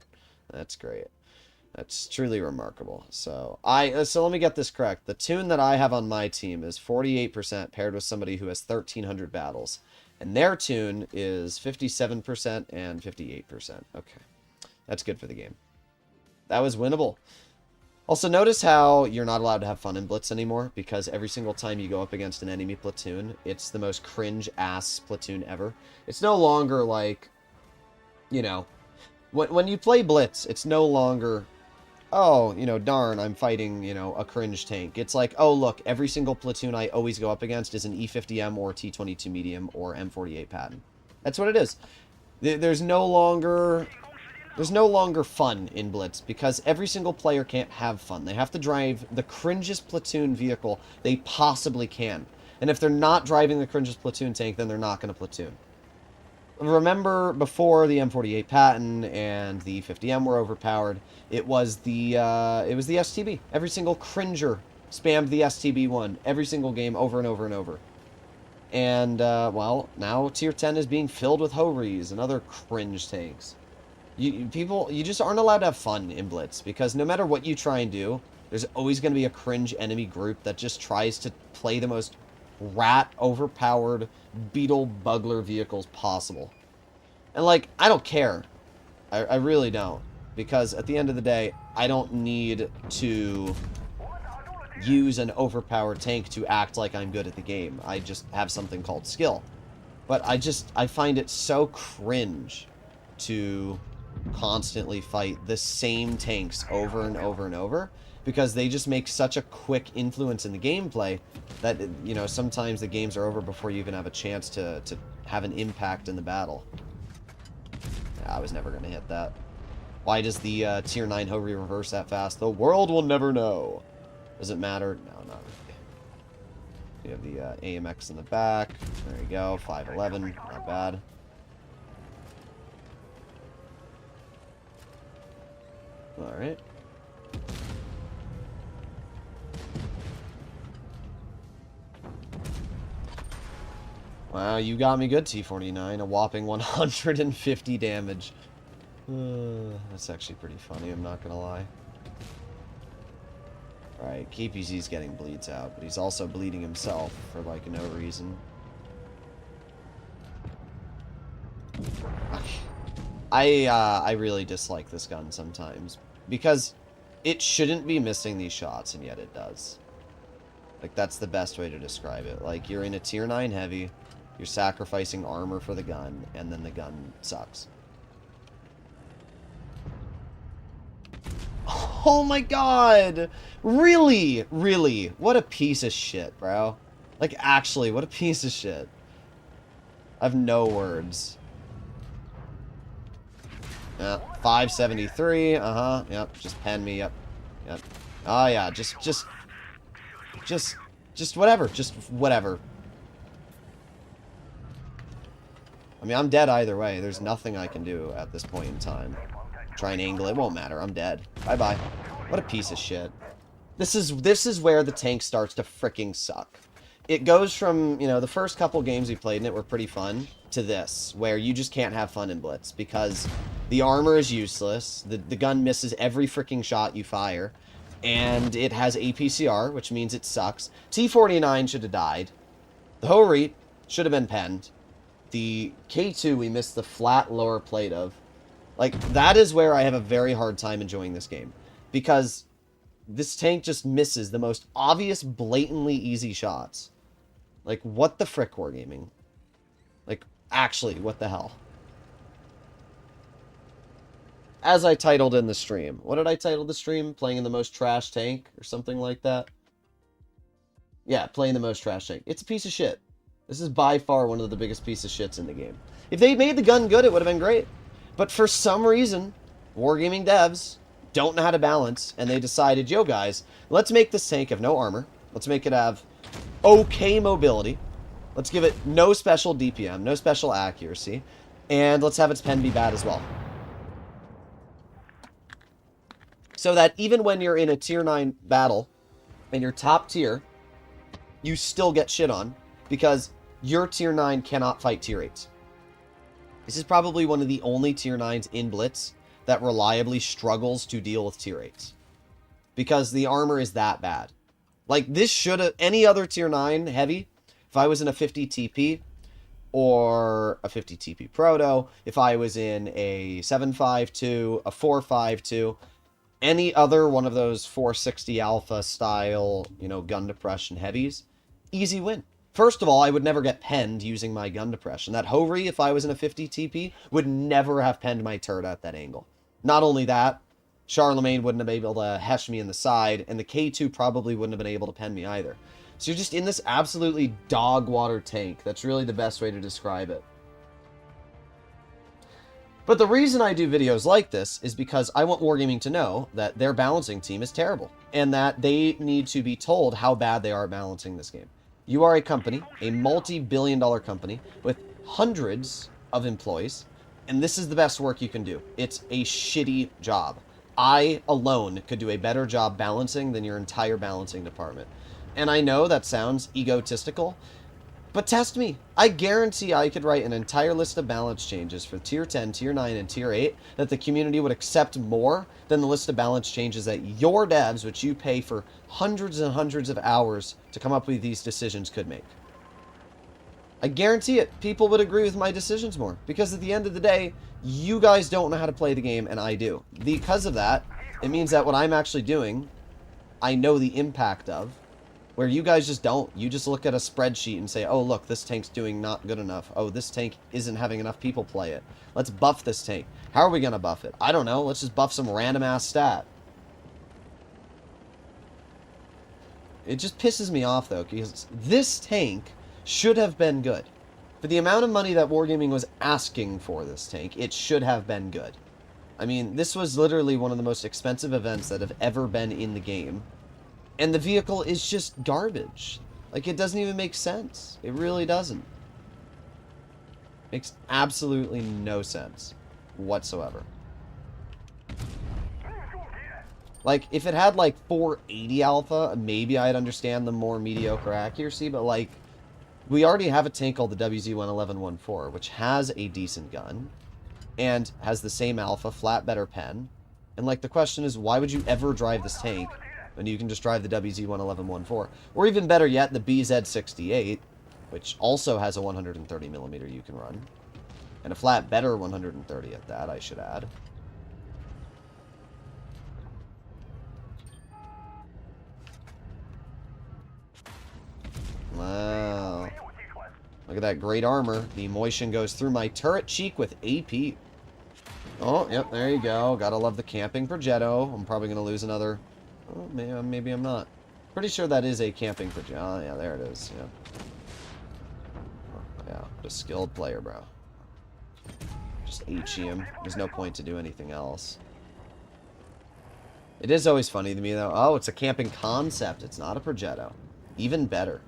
That's great. That's truly remarkable. So let me get this correct. The tune that I have on my team is 48% paired with somebody who has 1300 battles. And their tune is 57% and 58%. Okay. That's good for the game. That was winnable. Also, notice how you're not allowed to have fun in Blitz anymore, because every single time you go up against an enemy platoon, it's the most cringe-ass platoon ever. It's no longer like, you know, when you play Blitz, it's no longer, oh, you know, darn, I'm fighting, you know, a cringe tank. It's like, oh, look, every single platoon I always go up against is an E50M or T22 medium or M48 pattern. That's what it is. There's no longer There's no longer fun in Blitz because every single player can't have fun. They have to drive the cringest platoon vehicle they possibly can. And if they're not driving the cringest platoon tank, then they're not going to platoon. Remember, before the M48 Patton and the 50M were overpowered, it was the STB. Every single cringer spammed the STB one every single game over and over and over. And, well, now Tier 10 is being filled with Hories and other cringe tanks. You just aren't allowed to have fun in Blitz, because no matter what you try and do, there's always going to be a cringe enemy group that just tries to play the most rat, overpowered, beetle bugler vehicles possible. And, like, I don't care. I really don't. Because at the end of the day, I don't need to use an overpowered tank to act like I'm good at the game. I just have something called skill. But I find it so cringe to constantly fight the same tanks over and over and over, because they just make such a quick influence in the gameplay that, you know, sometimes the games are over before you even have a chance to have an impact in the battle. Yeah, I was never going to hit that. Why does the Tier 9 Hory reverse that fast? The world will never know. Does it matter? No, not really. You have the AMX in the back. There you go. 511. Not bad. Alright. Wow, you got me good, T49. A whopping 150 damage. That's actually pretty funny, I'm not gonna lie. Alright, KPZ's getting bleeds out, but he's also bleeding himself for, like, no reason. I really dislike this gun sometimes, because it shouldn't be missing these shots, and yet it does. Like, that's the best way to describe it. Like, you're in a Tier 9 heavy, you're sacrificing armor for the gun, and then the gun sucks. Oh my god! Really? Really? What a piece of shit, bro. Like, actually, what a piece of shit. I have no words. Yeah, 573, yep, just pen me, yep. Oh yeah, just whatever, just whatever. I mean, I'm dead either way. There's nothing I can do at this point in time. Try and angle, it won't matter. I'm dead. Bye-bye. What a piece of shit. This is where the tank starts to freaking suck. It goes from, you know, the first couple games we played in it were pretty fun, to this, where you just can't have fun in Blitz, because the armor is useless, the gun misses every freaking shot you fire, and it has APCR, which means it sucks. T49 should have died. The Hory should have been penned. The K2 we missed the flat lower plate of. Like, that is where I have a very hard time enjoying this game, because this tank just misses the most obvious, blatantly easy shots. Like, what the frick, Wargaming? Like, actually, what the hell? As I titled in the stream. What did I title the stream? Playing in the most trash tank? Or something like that? Yeah, playing the most trash tank. It's a piece of shit. This is by far one of the biggest pieces of shits in the game. If they made the gun good, it would have been great. But for some reason, Wargaming devs don't know how to balance, and they decided, yo guys, let's make this tank have no armor. Let's make it have okay mobility. Let's give it no special DPM, no special accuracy, and let's have its pen be bad as well. So that even when you're in a Tier 9 battle, and you're top tier, you still get shit on, because your Tier 9 cannot fight Tier 8s. This is probably one of the only Tier 9s in Blitz that reliably struggles to deal with Tier 8s. Because the armor is that bad. Like, this should have... Any other Tier 9 heavy, if I was in a 50 TP, or a 50 TP Proto, if I was in a 7.52, a 4.52, any other one of those 460 Alpha style, you know, gun depression heavies, easy win. First of all, I would never get penned using my gun depression. That Hory, if I was in a 50 TP, would never have penned my turret at that angle. Not only that, Charlemagne wouldn't have been able to hesh me in the side, and the K2 probably wouldn't have been able to pen me either. So you're just in this absolutely dog water tank. That's really the best way to describe it. But the reason I do videos like this is because I want Wargaming to know that their balancing team is terrible, and that they need to be told how bad they are at balancing this game. You are a company, a multi-billion-dollar company, with hundreds of employees, and this is the best work you can do. It's a shitty job. I alone could do a better job balancing than your entire balancing department. And I know that sounds egotistical, but test me. I guarantee I could write an entire list of balance changes for Tier 10, Tier 9, and Tier 8 that the community would accept more than the list of balance changes that your devs, which you pay for hundreds and hundreds of hours to come up with these decisions, could make. I guarantee it. People would agree with my decisions more. Because at the end of the day, you guys don't know how to play the game, and I do. Because of that, it means that what I'm actually doing, I know the impact of. Where you guys just don't. You just look at a spreadsheet and say, oh, look, this tank's doing not good enough. Oh, this tank isn't having enough people play it. Let's buff this tank. How are we going to buff it? I don't know. Let's just buff some random-ass stat. It just pisses me off, though, because this tank should have been good. For the amount of money that Wargaming was asking for this tank, it should have been good. I mean, this was literally one of the most expensive events that have ever been in the game. And the vehicle is just garbage. Like, it doesn't even make sense. It really doesn't. Makes absolutely no sense whatsoever. Like, if it had, like, 480 alpha, maybe I'd understand the more mediocre accuracy, but, like, we already have a tank called the WZ-111-14, which has a decent gun, and has the same alpha, flat better pen. And, like, the question is, why would you ever drive this tank when you can just drive the WZ-111-14? Or even better yet, the BZ-68, which also has a 130mm you can run. And a flat better 130 at that, I should add. Wow. Look at that great armor. The motion goes through my turret cheek with AP. Oh, yep, there you go. Gotta love the camping Progetto. I'm probably gonna lose another... Oh, maybe I'm not. Pretty sure that is a camping Progetto. Oh, yeah, there it is. Yeah. Oh, yeah, what a skilled player, bro. Just HE him. There's no point to do anything else. It is always funny to me, though. Oh, it's a camping concept. It's not a Progetto. Even better.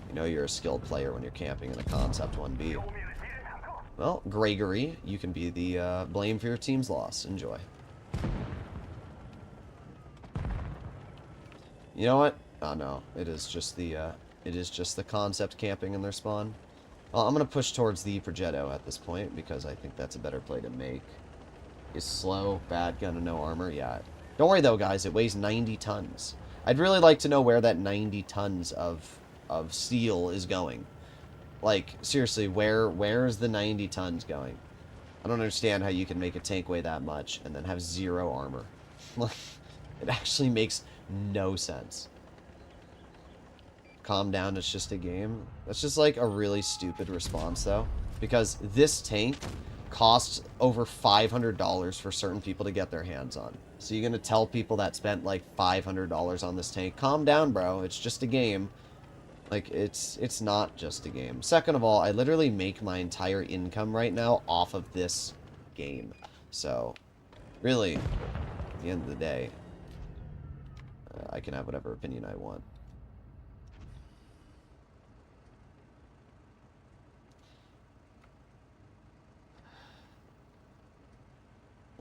You know you're a skilled player when you're camping in a Concept 1B. Well, Gregory, you can be the blame for your team's loss. Enjoy. You know what? Oh no, it is just the Concept camping in their spawn. Well, I'm gonna push towards the Progetto at this point because I think that's a better play to make. Is slow, bad gun, and no armor. Yeah. Don't worry though, guys. It weighs 90 tons. I'd really like to know where that 90 tons of steel is going. Like, seriously, where is the 90 tons going? I don't understand how you can make a tank weigh that much and then have 0 armor. It actually makes no sense. Calm down, it's just a game. That's just like a really stupid response, though. Because this tank costs over $500 for certain people to get their hands on. So you're going to tell people that spent like $500 on this tank, calm down, bro, it's just a game. Like, it's not just a game. Second of all, I literally make my entire income right now off of this game. So, really, at the end of the day, I can have whatever opinion I want.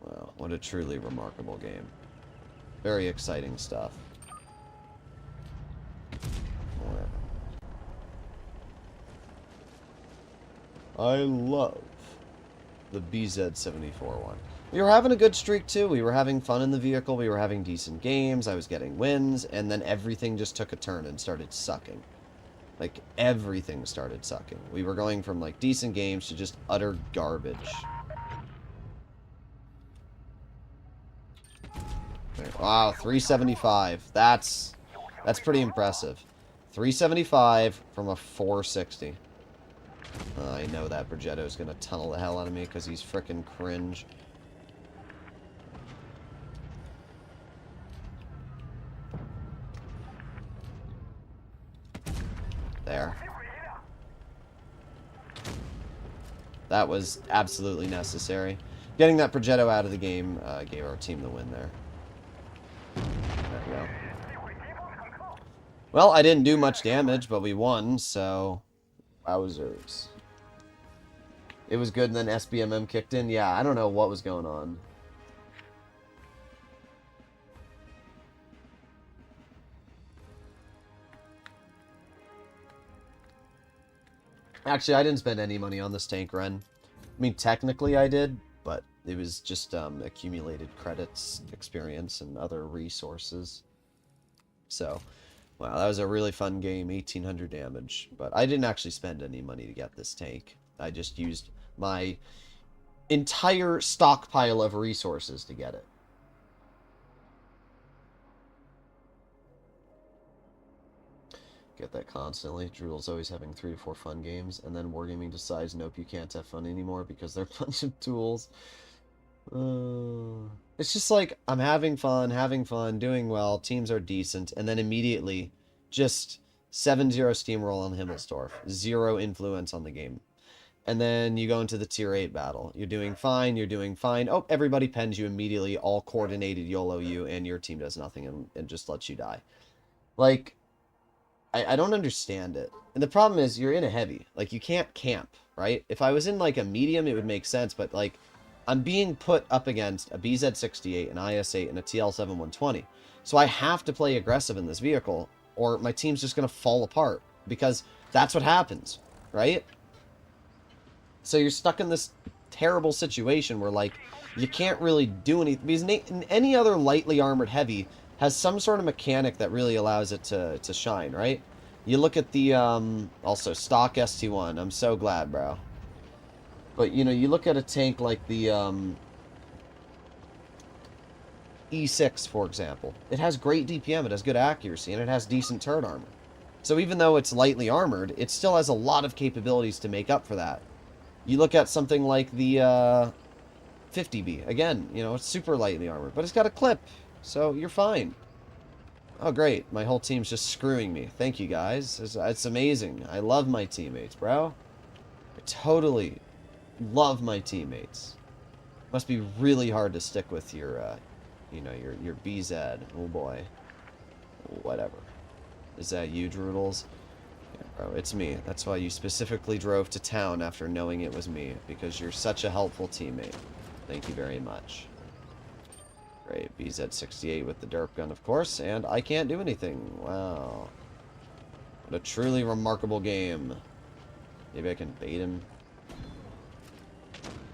Wow, what a truly remarkable game. Very exciting stuff. I love the BZ-74 one. We were having a good streak, too. We were having fun in the vehicle. We were having decent games. I was getting wins. And then everything just took a turn and started sucking. Like, everything started sucking. We were going from, like, decent games to just utter garbage. Wow, 375. That's pretty impressive. 375 from a 460. I know that Progetto's gonna tunnel the hell out of me because he's frickin' cringe. There. That was absolutely necessary. Getting that Progetto out of the game gave our team the win there. There we go. Well, I didn't do much damage, but we won, so... Wowzers. It was good, and then SBMM kicked in. Yeah, I don't know what was going on. Actually, I didn't spend any money on this tank run. I mean, technically I did, but it was just accumulated credits, experience, and other resources. So, wow, that was a really fun game, 1800 damage. But I didn't actually spend any money to get this tank. I just used my entire stockpile of resources to get it. Get that constantly. Droodles always having 3 to 4 fun games, and then Wargaming decides, nope, you can't have fun anymore because they're a bunch of tools. It's just like, I'm having fun, doing well, teams are decent, and then immediately, just 7-0 steamroll on Himmelsdorf. 0 influence on the game. And then you go into the tier 8 battle. You're doing fine. Oh, everybody pens you immediately, all coordinated YOLO you, and your team does nothing and just lets you die. Like, I don't understand it. And the problem is, you're in a heavy. Like, you can't camp, right? If I was in, like, a medium, it would make sense, but, like, I'm being put up against a BZ-68, an IS-8, and a TL-7-120. So I have to play aggressive in this vehicle, or my team's just going to fall apart. Because that's what happens, right? So you're stuck in this terrible situation where, like, you can't really do anything. Because any other lightly armored heavy has some sort of mechanic that really allows it to shine, right? You look at the, also, stock ST1. I'm so glad, bro. But, you know, you look at a tank like the, E6, for example. It has great DPM, it has good accuracy, and it has decent turret armor. So even though it's lightly armored, it still has a lot of capabilities to make up for that. You look at something like the, 50B. Again, you know, it's super lightly armored, but it's got a clip. So, you're fine. Oh, great. My whole team's just screwing me. Thank you, guys. It's amazing. I love my teammates, bro. I totally love my teammates. Must be really hard to stick with your, you know, your BZ. Oh, boy. Whatever. Is that you, Droodles? Yeah, bro, it's me. That's why you specifically drove to town after knowing it was me. Because you're such a helpful teammate. Thank you very much. Great, BZ-68 with the derp gun, of course, and I can't do anything. Wow. What a truly remarkable game. Maybe I can bait him.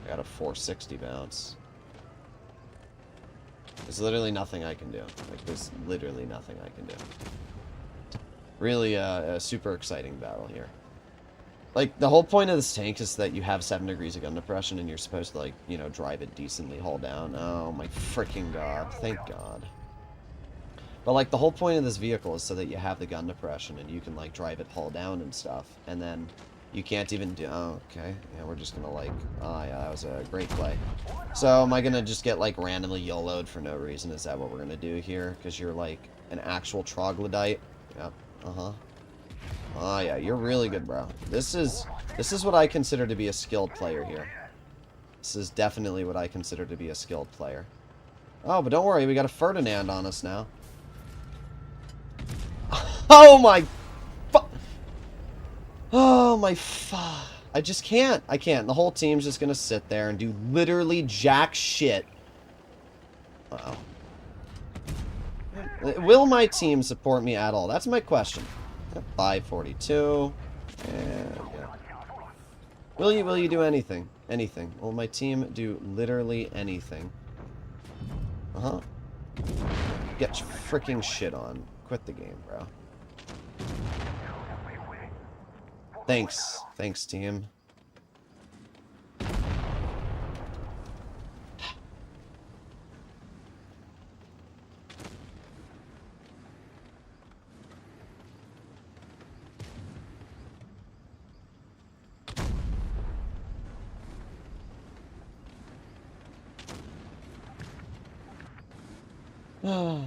I got a 460 bounce. There's literally nothing I can do. Like, there's literally nothing I can do. Really, a super exciting battle here. Like, the whole point of this tank is that you have 7 degrees of gun depression and you're supposed to, like, you know, drive it decently, hull down. Oh my freaking god. Thank god. But, like, the whole point of this vehicle is so that you have the gun depression and you can, like, drive it hull down and stuff. And then you can't even do... Oh, okay. Yeah, we're just gonna, like... Oh, yeah, that was a great play. So, am I gonna just get, like, randomly YOLO'd for no reason? Is that what we're gonna do here? Because you're, like, an actual troglodyte? Yep. Uh-huh. Oh, yeah, you're really good, bro. This is what I consider to be a skilled player here. This is definitely what I consider to be a skilled player. Oh, but don't worry, we got a Ferdinand on us now. Oh, my... Oh, my... I just can't. I can't. The whole team's just gonna sit there and do literally jack shit. Uh-oh. Will my team support me at all? That's my question. 542. And yeah. Will you do anything? Anything. Will my team do literally anything? Uh-huh. Get freaking shit on. Quit the game, bro. Thanks. Thanks, team.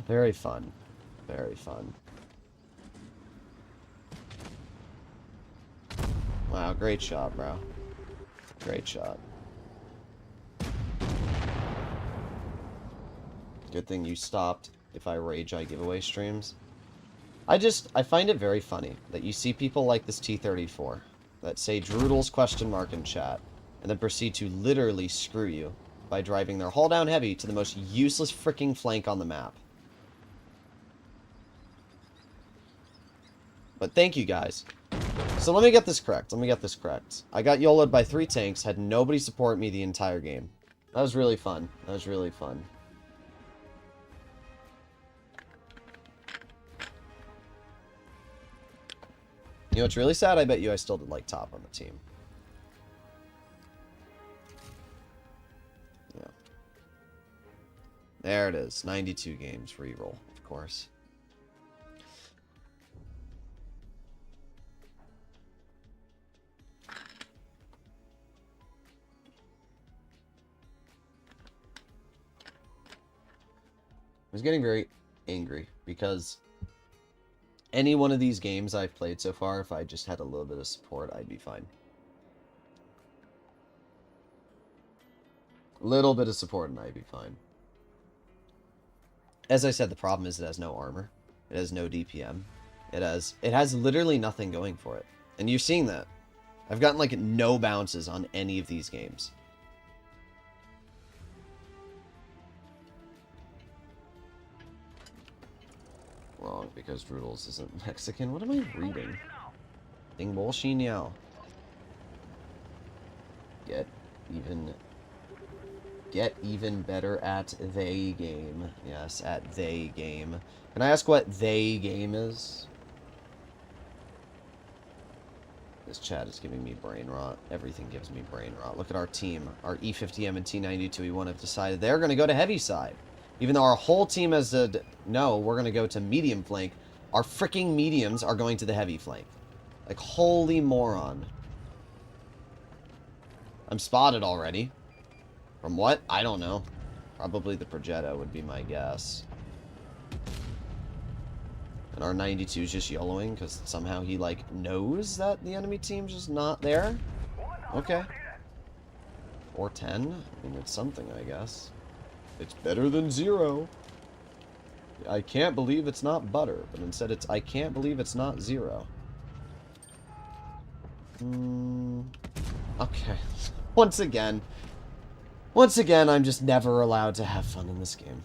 Very fun. Very fun. Wow, great shot, bro. Great shot. Good thing you stopped if I rage I giveaway streams. I find it very funny that you see people like this T-34 that say Droodles question mark in chat and then proceed to literally screw you by driving their hull down heavy to the most useless freaking flank on the map. But thank you guys. So let me get this correct. I got YOLO'd by 3 tanks, had nobody support me the entire game. That was really fun. You know what's really sad? I bet you I still did like top on the team. Yeah. There it is. 92 games reroll, of course. I was getting very angry because any one of these games I've played so far, if I just had a little bit of support, I'd be fine. A little bit of support and I'd be fine. As I said, the problem is it has no armor. It has no DPM. It has literally nothing going for it. And you're seeing that. I've gotten like no bounces on any of these games. Wrong, because Droodles isn't Mexican. What am I reading? Ding bullshit now. Get even better at they game. Yes, at they game. Can I ask what they game is? This chat is giving me brain rot. Everything gives me brain rot. Look at our team. Our E50M and T92E1 have decided they're going to go to heavy side. Even though our whole team has said, no, we're going to go to medium flank, our freaking mediums are going to the heavy flank. Like, holy moron. I'm spotted already. From what? I don't know. Probably the Progetto would be my guess. And our 92 is just YOLOing because somehow he, like, knows that the enemy team's just not there. Okay. Or 10. I mean, it's something, I guess. It's better than 0. I can't believe it's not butter, but instead it's I can't believe it's not 0. Okay. Once again, I'm just never allowed to have fun in this game.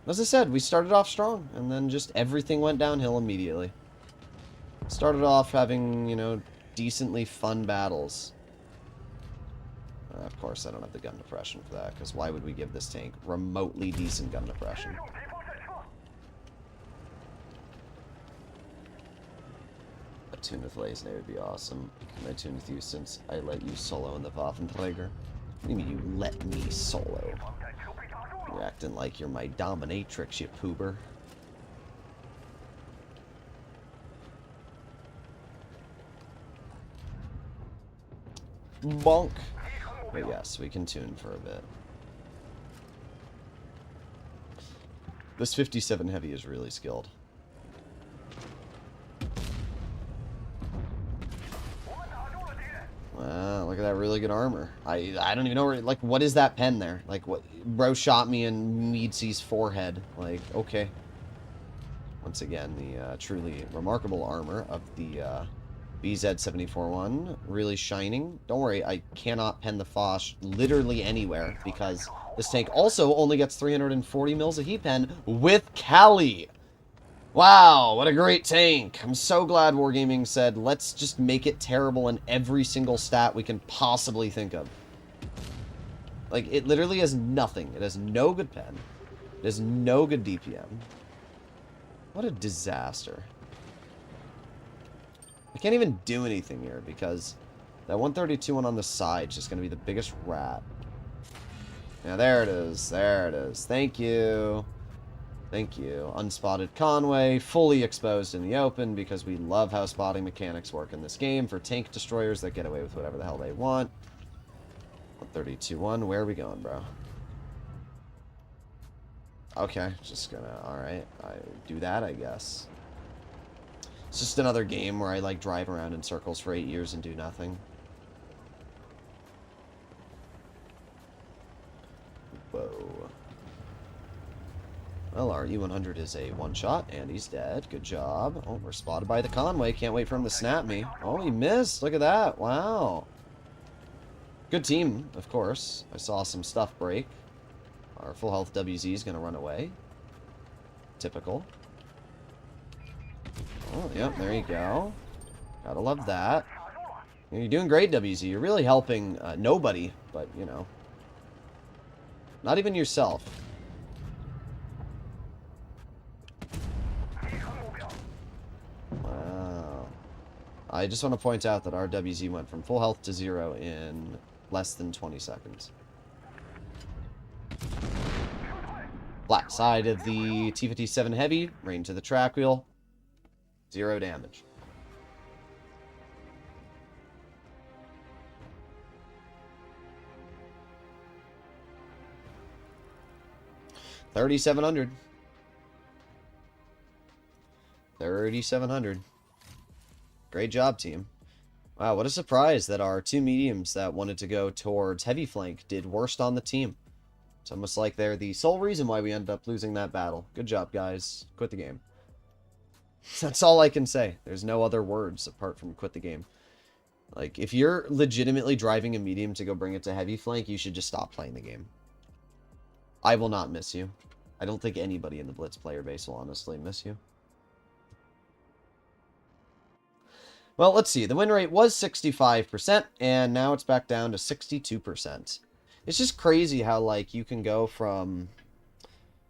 As I said, we started off strong, and then just everything went downhill immediately. Started off having, you know, decently fun battles. Of course, I don't have the gun depression for that, because why would we give this tank remotely decent gun depression? A tune with Lazenay would be awesome. Can I tune with you since I let you solo in the Waffenträger? What do you mean you let me solo? You're acting like you're my dominatrix, you poober. Bonk. But yes, we can tune for a bit. This 57 heavy is really skilled. Wow, look at that really good armor. I don't even know where, like, what is that pen there? Like, what? Bro shot me in Meadsy's forehead. Like, okay. Once again, the truly remarkable armor of the BZ-74-1, really shining. Don't worry, I cannot pen the Foch literally anywhere, because this tank also only gets 340 mils of heat pen with Cali. Wow, what a great tank. I'm so glad Wargaming said, let's just make it terrible in every single stat we can possibly think of. Like, it literally has nothing. It has no good pen. It has no good DPM. What a disaster. I can't even do anything here because that 132 one on the side is just going to be the biggest rat. Yeah, there it is. There it is. Thank you. Thank you. Unspotted Conway, fully exposed in the open because we love how spotting mechanics work in this game for tank destroyers that get away with whatever the hell they want. 132-1, where are we going, bro? Okay, just gonna, alright, I do that, I guess. It's just another game where I, like, drive around in circles for 8 years and do nothing. Well, our E100 is a one-shot, and he's dead. Good job. Oh, we're spotted by the Conway. Can't wait for him to snap me. Oh, he missed. Look at that. Wow. Good team, of course. I saw some stuff break. Our full health WZ is going to run away. Typical. Oh, yep, there you go. Gotta love that. You're doing great, WZ. You're really helping nobody, but, you know. Not even yourself. Wow. I just want to point out that our WZ went from full health to 0 in less than 20 seconds. Flat side of the T-57 Heavy, right into the track wheel. 0 damage. $3,700. 3,700. Great job, team. Wow, what a surprise that our two mediums that wanted to go towards heavy flank did worst on the team. It's almost like they're the sole reason why we ended up losing that battle. Good job, guys. Quit the game. That's all I can say. There's no other words apart from quit the game. Like, if you're legitimately driving a medium to go bring it to heavy flank, you should just stop playing the game. I will not miss you. I don't think anybody in the Blitz player base will honestly miss you. Well, let's see. The win rate was 65%, and now it's back down to 62%. It's just crazy how, like, you can go from...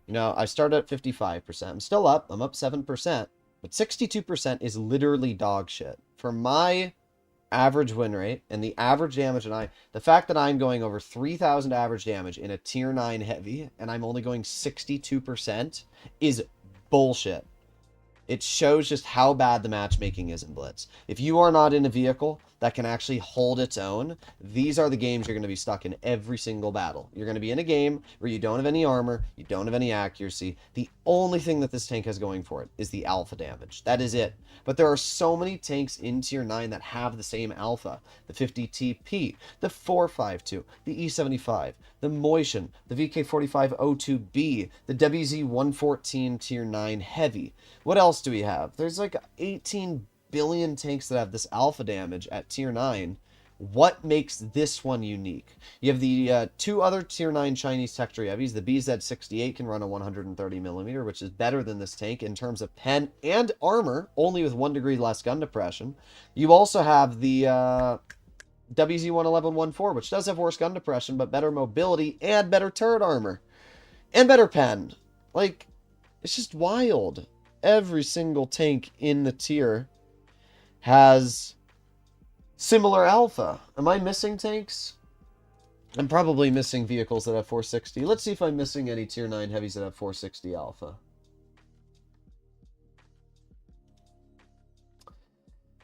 You know, I started at 55%. I'm still up. I'm up 7%. But 62% is literally dog shit. For my average win rate and the average damage, and the fact that I'm going over 3,000 average damage in a tier 9 heavy, and I'm only going 62% is bullshit. It shows just how bad the matchmaking is in Blitz. If you are not in a vehicle that can actually hold its own, these are the games you're going to be stuck in every single battle. You're going to be in a game where you don't have any armor, you don't have any accuracy. The only thing that this tank has going for it is the alpha damage. That is it. But there are so many tanks in tier 9 that have the same alpha. The 50TP, the 452, the E75, the Moishan, the VK4502B, the WZ114 tier 9 heavy. What else do we have? There's like 18 billion tanks that have this alpha damage at tier 9. What makes this one unique? You have the two other tier 9 Chinese tech tree heavies. The BZ68 can run a 130mm, which is better than this tank in terms of pen and armor, only with 1 degree less gun depression. You also have the WZ111-14, which does have worse gun depression, but better mobility and better turret armor. And better pen. Like, it's just wild. Every single tank in the tier has similar alpha. Am I missing tanks? I'm probably missing vehicles that have 460. Let's see if I'm missing any tier 9 heavies that have 460 alpha.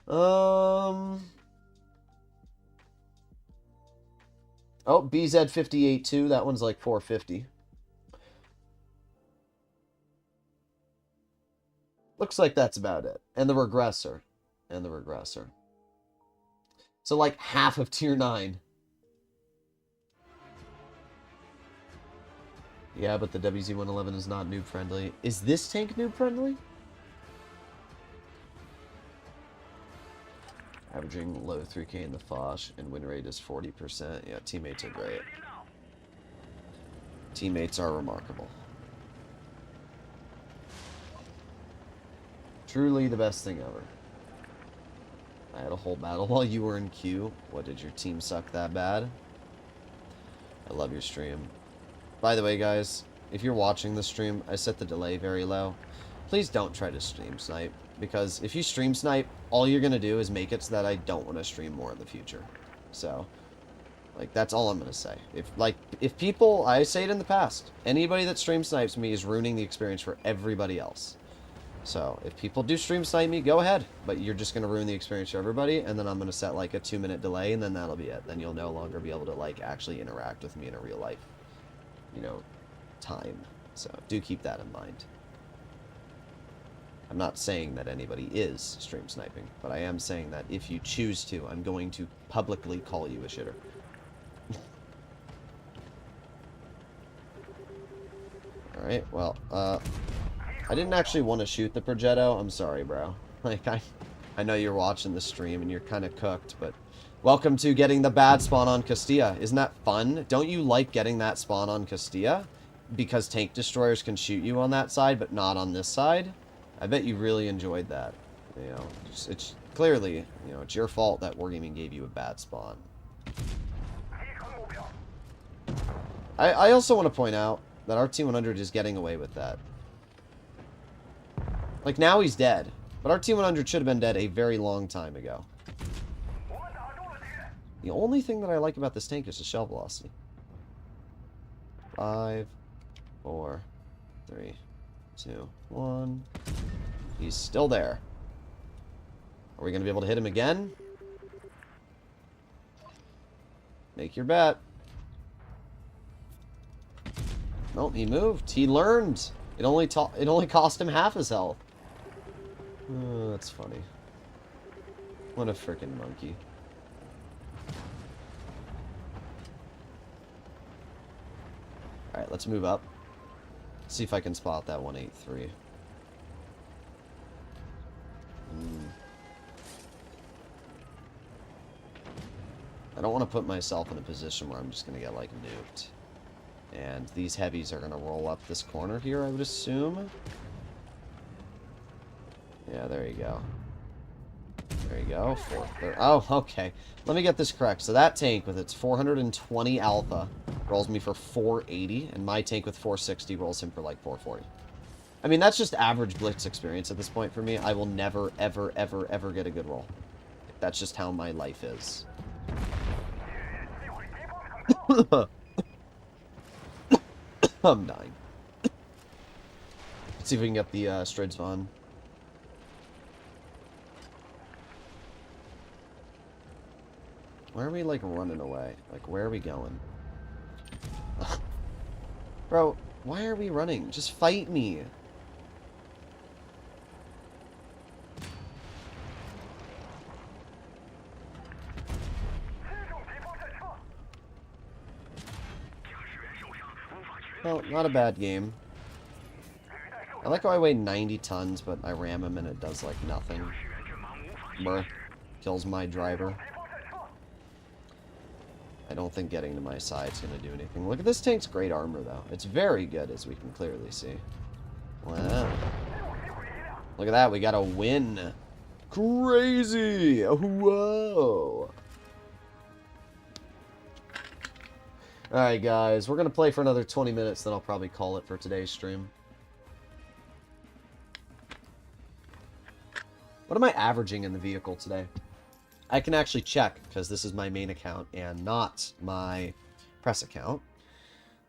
Oh, BZ58 too. That one's like 450. Looks like that's about it. And the regressor. And the regressor. So like half of tier 9. Yeah, but the WZ111 is not noob friendly. Is this tank noob friendly? Averaging low 3k in the Foch, and win rate is 40%. Yeah, teammates are great. Teammates are remarkable. Truly the best thing ever. I had a whole battle while you were in queue. What, did your team suck that bad? I love your stream. By the way, guys, if you're watching the stream, I set the delay very low. Please don't try to stream snipe, because if you stream snipe, all you're going to do is make it so that I don't want to stream more in the future. So, like, that's all I'm going to say. If people, I say it in the past, anybody that stream snipes me is ruining the experience for everybody else. So, if people do stream snipe me, go ahead. But you're just going to ruin the experience for everybody, and then I'm going to set, like, a 2-minute delay, and then that'll be it. Then you'll no longer be able to, like, actually interact with me in a real life, you know, time. So, do keep that in mind. I'm not saying that anybody is stream sniping, but I am saying that if you choose to, I'm going to publicly call you a shitter. Alright, well, I didn't actually want to shoot the Progetto. I'm sorry, bro. Like, I know you're watching the stream and you're kind of cooked, but welcome to getting the bad spawn on Castilla. Isn't that fun? Don't you like getting that spawn on Castilla? Because tank destroyers can shoot you on that side, but not on this side? I bet you really enjoyed that. You know, it's clearly, you know, it's your fault that Wargaming gave you a bad spawn. I also want to point out that RT-100 is getting away with that. Like, now he's dead. But RT-100 should have been dead a very long time ago. The only thing that I like about this tank is the shell velocity. 5, 4, 3, 2, 1. He's still there. Are we going to be able to hit him again? Make your bet. Nope, he moved. He learned. It only cost him half his health. Oh, that's funny. What a freaking monkey. Alright, let's move up. See if I can spot that 183. I don't want to put myself in a position where I'm just going to get, like, nuked. And these heavies are going to roll up this corner here, I would assume. Yeah, there you go. There you go. Oh, okay. Let me get this correct. So that tank with its 420 alpha rolls me for 480, and my tank with 460 rolls him for like 440. I mean, that's just average Blitz experience at this point for me. I will never, ever, ever, ever get a good roll. That's just how my life is. I'm dying. Let's see if we can get the Strids on. Why are we, like, running away? Like, where are we going? Bro, why are we running? Just fight me. Well, not a bad game. I like how I weigh 90 tons, but I ram him and it does, like, nothing. Brr. Kills my driver. I don't think getting to my side is going to do anything. Look at this tank's great armor, though. It's very good, as we can clearly see. Wow. Look at that. We got a win. Crazy. Whoa. Alright, guys. We're going to play for another 20 minutes, then I'll probably call it for today's stream. What am I averaging in the vehicle today? I can actually check, because this is my main account and not my press account.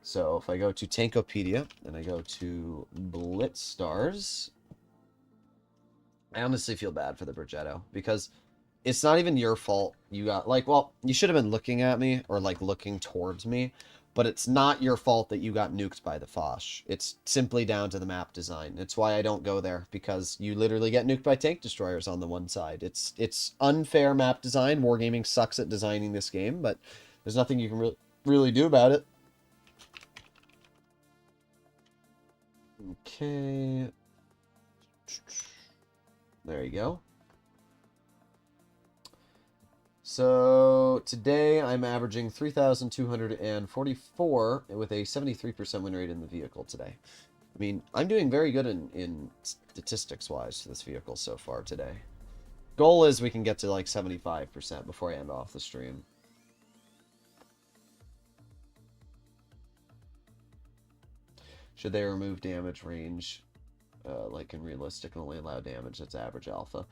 So if I go to Tankopedia and I go to Blitz Stars, I honestly feel bad for the Progetto, because it's not even your fault you got, like, well, you should have been looking at me, or, like, looking towards me, but it's not your fault that you got nuked by the Foch. It's simply down to the map design. It's why I don't go there, because you literally get nuked by tank destroyers on the one side. It's unfair map design. Wargaming sucks at designing this game, but there's nothing you can really do about it. Okay. There you go. So today I'm averaging 3,244 with a 73% win rate in the vehicle today. I mean, I'm doing very good in statistics-wise for this vehicle so far today. Goal is we can get to like 75% before I end off the stream. Should they remove damage range, like in realistic and only allow damage that's average alpha?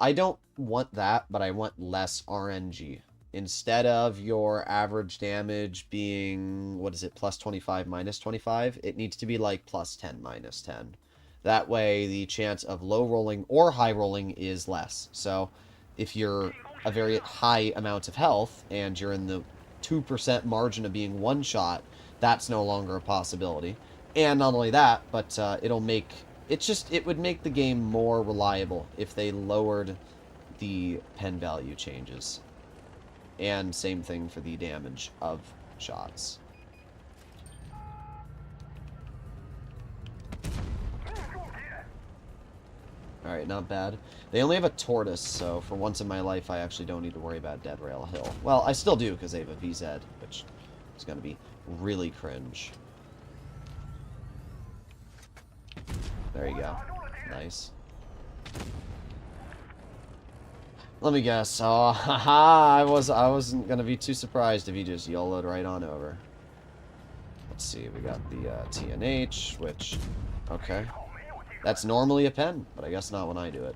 I don't want that, but I want less RNG. Instead of your average damage being, what is it, plus 25, minus 25, it needs to be like plus 10, minus 10. That way, the chance of low rolling or high rolling is less. So, if you're a very high amount of health, and you're in the 2% margin of being one-shot, that's no longer a possibility. And not only that, but it'll make... it would make the game more reliable if they lowered the pen value changes. And same thing for the damage of shots. Alright, not bad. They only have a tortoise, so for once in my life, I actually don't need to worry about Dead Rail Hill. Well, I still do, because they have a VZ, which is going to be really cringe. There you go. Nice. Let me guess. Oh, haha, I wasn't going to be too surprised if he just YOLO'd right on over. Let's see, we got the TNH, which, okay. That's normally a pen, but I guess not when I do it.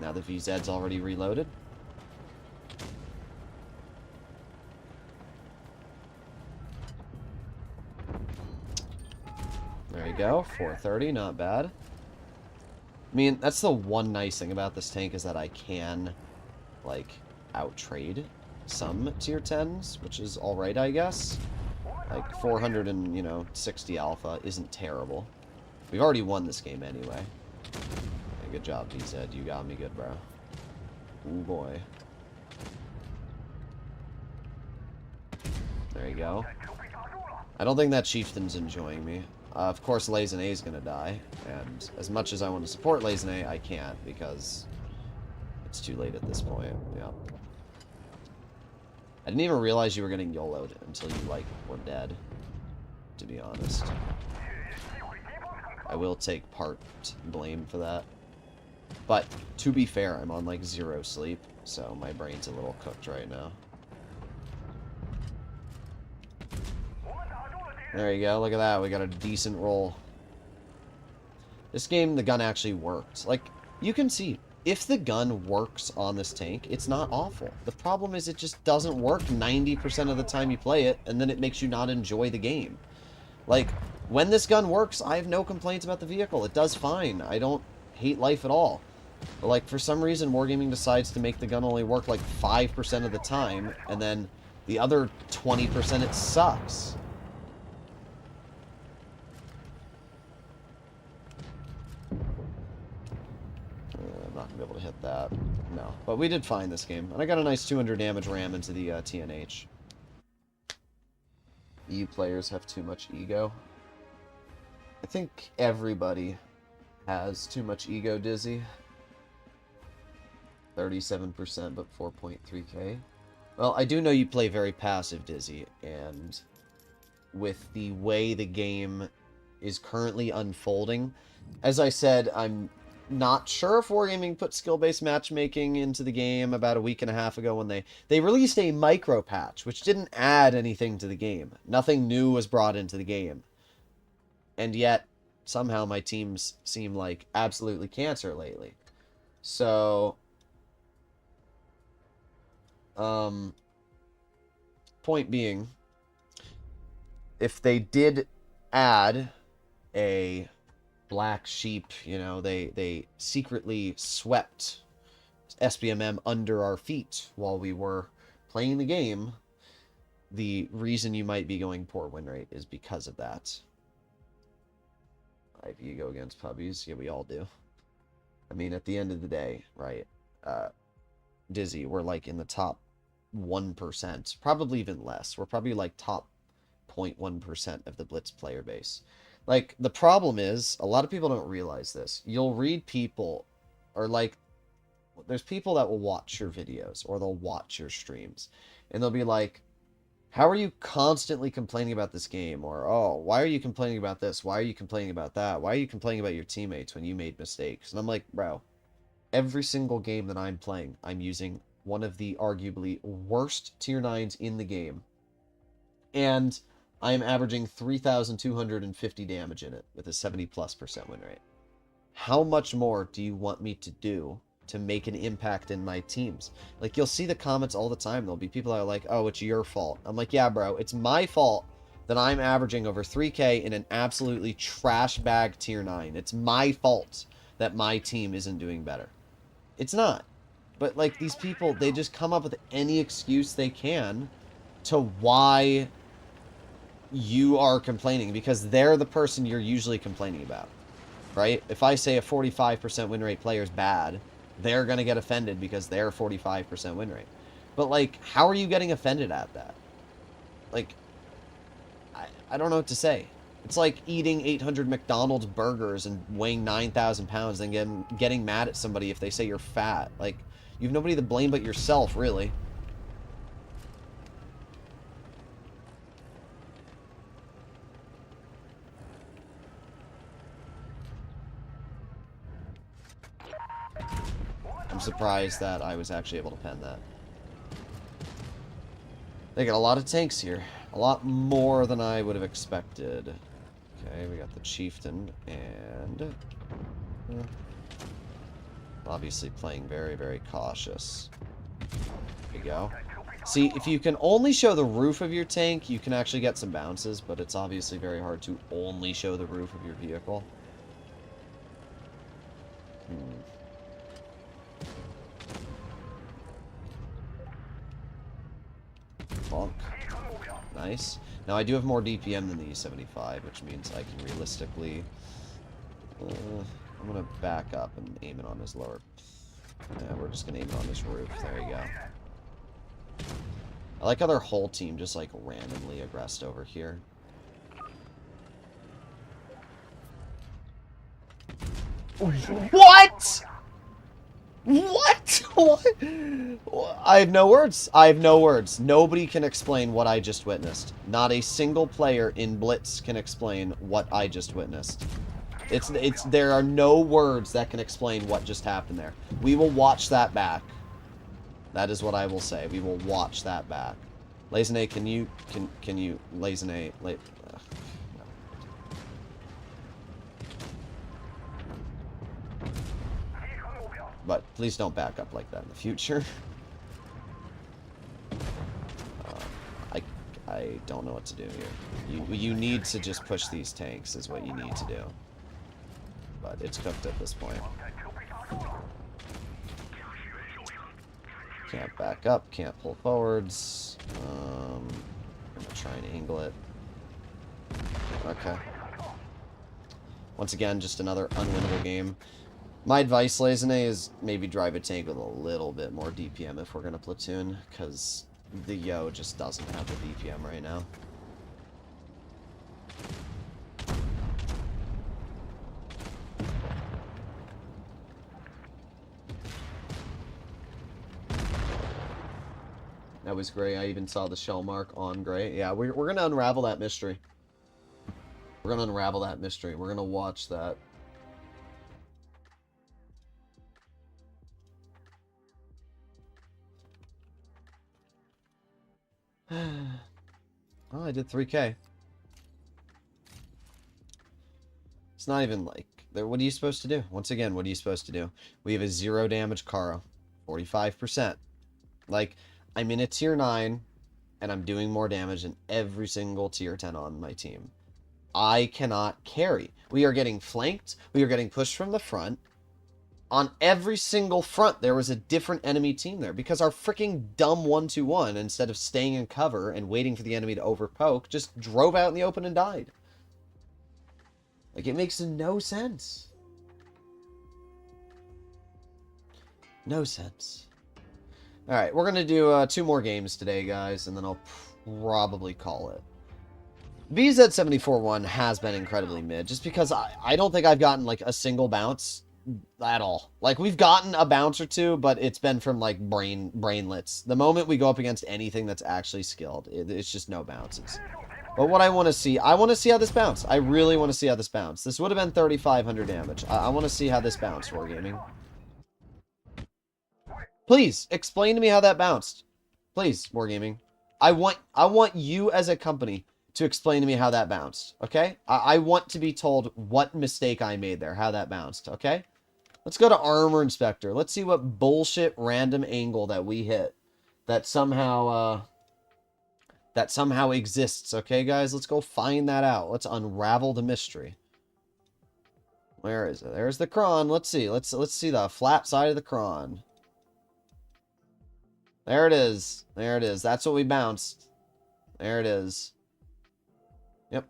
Now the VZ's already reloaded. There you go, 430, not bad. I mean, that's the one nice thing about this tank is that I can, like, out-trade some tier 10s, which is alright, I guess. Like, 460 alpha isn't terrible. We've already won this game anyway. Yeah, good job, VZ. You got me good, bro. Ooh, boy. There you go. I don't think that chieftain's enjoying me. Of course, Lazen A is going to die. And as much as I want to support Lazen A, I can't because it's too late at this point. Yeah. I didn't even realize you were getting YOLO'd until you, like, were dead, to be honest. I will take part blame for that. But, to be fair, I'm on, like, 0 sleep, so my brain's a little cooked right now. There you go, look at that, we got a decent roll. This game, the gun actually worked. Like, you can see, if the gun works on this tank, it's not awful. The problem is it just doesn't work 90% of the time you play it, and then it makes you not enjoy the game. Like, when this gun works, I have no complaints about the vehicle. It does fine. I don't hate life at all. But, like, for some reason, Wargaming decides to make the gun only work, like, 5% of the time, and then the other 20% it sucks. I'm not going to be able to hit that. No. But we did fine this game. And I got a nice 200 damage ram into the TNH. EU players have too much ego. I think everybody has too much ego, Dizzy. 37%, but 4.3k. Well, I do know you play very passive, Dizzy, and with the way the game is currently unfolding, as I said, I'm not sure if Wargaming put skill-based matchmaking into the game about a week and a half ago when they released a micro patch, which didn't add anything to the game. Nothing new was brought into the game. And yet, somehow my teams seem like absolutely cancer lately. So, point being, if they did add a black sheep, you know, they secretly swept SBMM under our feet while we were playing the game, the reason you might be going poor win rate is because of that. I have ego against puppies. Yeah, we all do. I mean, at the end of the day, right, Dizzy, we're like in the top 1%, probably even less. We're probably like top 0.1% of the Blitz player base. Like, the problem is, a lot of people don't realize this. You'll read people, or like, there's people that will watch your videos, or they'll watch your streams, and they'll be like, how are you constantly complaining about this game? Or, oh, why are you complaining about this? Why are you complaining about that? Why are you complaining about your teammates when you made mistakes? And I'm like, bro, every single game that I'm playing, I'm using one of the arguably worst tier 9s in the game. And I'm averaging 3,250 damage in it with a 70+% win rate. How much more do you want me to do to make an impact in my teams? Like, you'll see the comments all the time. There'll be people that are like, oh, it's your fault. I'm like, yeah, bro, it's my fault that I'm averaging over 3k in an absolutely trash bag tier 9. It's my fault that my team isn't doing better. It's not. But, like, these people, they just come up with any excuse they can to why you are complaining, because they're the person you're usually complaining about, right? If I say a 45% win rate player is bad, they're going to get offended because they're 45% win rate. But, like, how are you getting offended at that? Like, I don't know what to say. It's like eating 800 McDonald's burgers and weighing 9,000 pounds, then getting mad at somebody if they say you're fat. Like, you have nobody to blame but yourself, really. I'm surprised that I was actually able to pen that. They got a lot of tanks here. A lot more than I would have expected. Okay, we got the chieftain, and... obviously playing very, very cautious. There you go. See, if you can only show the roof of your tank, you can actually get some bounces, but it's obviously very hard to only show the roof of your vehicle. Bonk. Nice. Now, I do have more DPM than the E75, which means I can realistically... I'm going to back up and aim it on his lower... Yeah, we're just going to aim it on his roof. There you go. I like how their whole team just, like, randomly aggressed over here. What?! What? What? I have no words. I have no words. Nobody can explain what I just witnessed. Not a single player in Blitz can explain what I just witnessed. There are no words that can explain what just happened there. We will watch that back. That is what I will say. We will watch that back. Lazene, can you Lazene, but please don't back up like that in the future. I don't know what to do here. You need to just push these tanks is what you need to do. But it's cooked at this point. Can't back up, can't pull forwards. I'm gonna try and angle it. Okay. Once again, just another unwinnable game. My advice, Lazene, is maybe drive a tank with a little bit more DPM if we're gonna platoon, because the Yo just doesn't have the DPM right now. That was Gray. I even saw the shell mark on Gray. Yeah, we're going to unravel that mystery. We're going to unravel that mystery. We're going to watch that. Oh, I did 3K. It's not even like... What are you supposed to do? Once again, what are you supposed to do? We have a 0 damage Karo. 45%. Like... I'm in a tier 9, and I'm doing more damage than every single tier 10 on my team. I cannot carry. We are getting flanked. We are getting pushed from the front. On every single front, there was a different enemy team there, because our freaking dumb 1-2-1, instead of staying in cover and waiting for the enemy to overpoke, just drove out in the open and died. Like, it makes no sense. No sense. Alright, we're going to do 2 more games today, guys, and then I'll probably call it. VZ74-1 has been incredibly mid, just because I don't think I've gotten, like, a single bounce at all. Like, we've gotten a bounce or two, but it's been from, like, brainlets. The moment we go up against anything that's actually skilled, it's just no bounces. But what I want to see how this bounce. I really want to see how this bounce. This would have been 3,500 damage. I want to see how this bounced, Wargaming. Please, explain to me how that bounced. Please, Wargaming. I want you as a company to explain to me how that bounced, okay? I want to be told what mistake I made there, how that bounced, okay? Let's go to Armor Inspector. Let's see what bullshit random angle that we hit that somehow exists, okay, guys? Let's go find that out. Let's unravel the mystery. Where is it? There's the cron. Let's see. Let's see the flat side of the cron. There it is. There it is. That's what we bounced. There it is. Yep.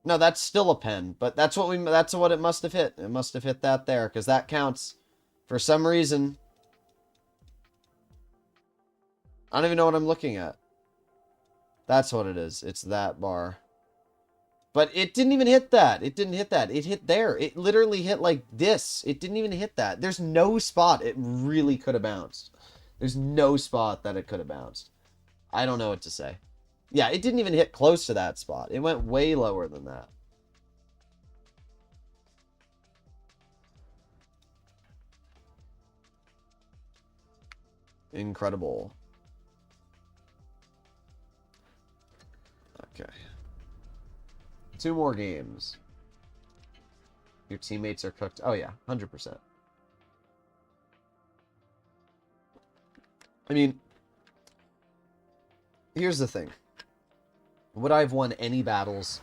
No, that's still a pen, but that's what it must have hit. It must have hit that there, because that counts. For some reason. I don't even know what I'm looking at. That's what it is. It's that bar. But it didn't even hit that. It didn't hit that. It hit there. It literally hit like this. It didn't even hit that. There's no spot it really could have bounced. There's no spot that it could have bounced. I don't know what to say. Yeah, it didn't even hit close to that spot. It went way lower than that. Incredible. Okay. 2 more games. Your teammates are cooked. Oh, yeah. 100%. I mean, here's the thing. Would I have won any battles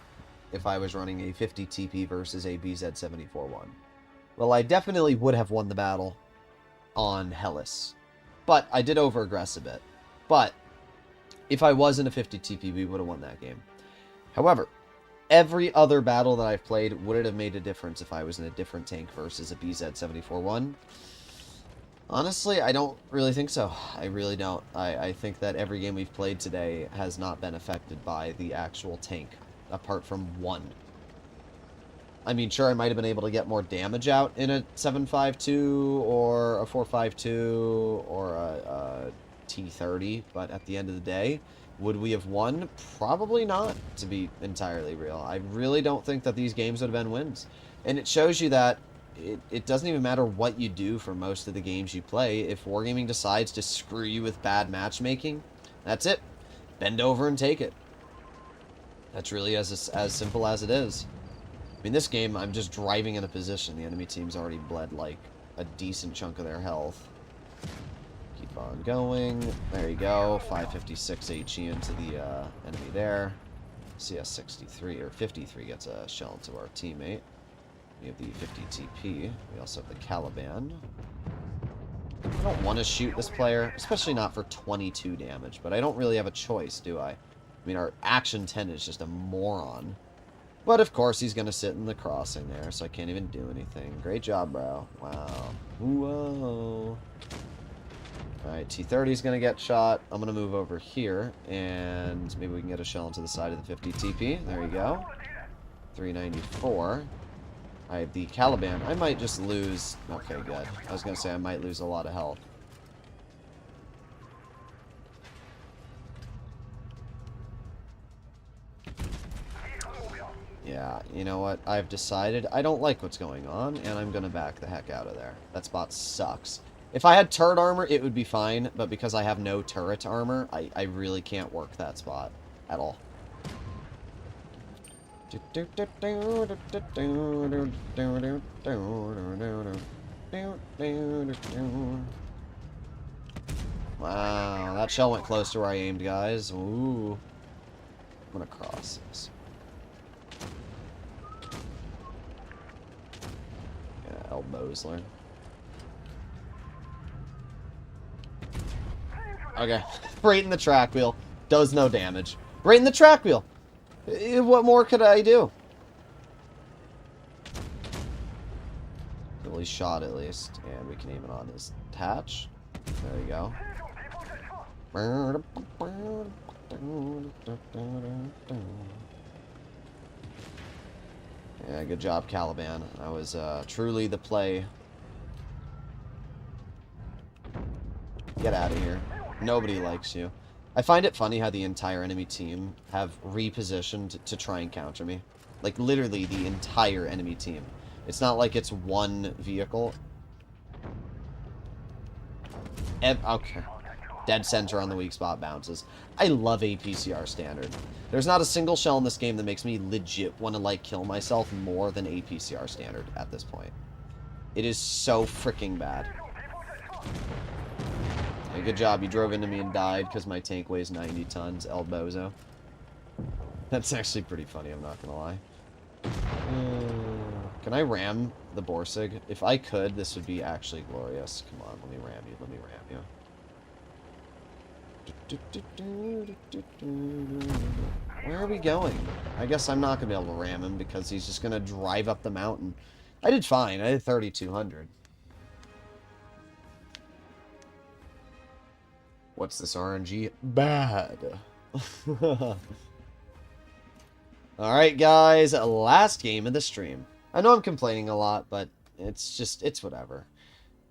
if I was running a 50 TP versus a BZ-74-1? Well, I definitely would have won the battle on Hellas. But I did over-aggress a bit. But if I was in a 50 TP, we would have won that game. However, every other battle that I've played, would it have made a difference if I was in a different tank versus a BZ-74-1? Honestly, I don't really think so. I really don't. I think that every game we've played today has not been affected by the actual tank, apart from one. I mean, sure, I might have been able to get more damage out in a 7.52 or a 4.52 or a T30, but at the end of the day, would we have won? Probably not, to be entirely real. I really don't think that these games would have been wins. And it shows you that it doesn't even matter what you do for most of the games you play. If Wargaming decides to screw you with bad matchmaking, that's it. Bend over and take it. That's really as simple as it is. I mean, this game, I'm just driving in a position. The enemy team's already bled, like, a decent chunk of their health. Keep on going. There you go. 556 HE into the enemy there. CS63, or 53, gets a shell into our teammate. We have the 50 TP. We also have the Caliban. I don't want to shoot this player, especially not for 22 damage, but I don't really have a choice, do I? I mean, our action 10 is just a moron. But, of course, he's going to sit in the crossing there, so I can't even do anything. Great job, bro. Wow. Whoa. Alright, T30 is going to get shot. I'm going to move over here, and maybe we can get a shell into the side of the 50 TP. There you go. 394. I have the Caliban. I might just lose... Okay, good. I was going to say I might lose a lot of health. Yeah, you know what? I've decided I don't like what's going on, and I'm going to back the heck out of there. That spot sucks. If I had turret armor, it would be fine, but because I have no turret armor, I really can't work that spot at all. Wow, that shell went close to where I aimed, guys. Ooh. I'm going to cross this. Elbows, learn. Okay. Right in the track wheel. Does no damage. Right in the track wheel. What more could I do? Really shot at least. And we can aim it on his hatch. There you go. Yeah, good job, Caliban. That was truly the play. Get out of here. Nobody likes you. I find it funny how the entire enemy team have repositioned to try and counter me. Like, literally the entire enemy team. It's not like it's one vehicle. Okay. Dead center on the weak spot bounces. I love APCR standard. There's not a single shell in this game that makes me legit want to, like, kill myself more than APCR standard at this point. It is so freaking bad. Yeah, good job. You drove into me and died because my tank weighs 90 tons. El Bozo. That's actually pretty funny, I'm not gonna lie. Can I ram the Borsig? If I could, this would be actually glorious. Come on, let me ram you. Let me ram you. Where are we going? I guess I'm not going to be able to ram him because he's just going to drive up the mountain. I did fine. I did 3,200. What's this RNG? Bad. Alright, guys, last game of the stream. I know I'm complaining a lot, but it's whatever.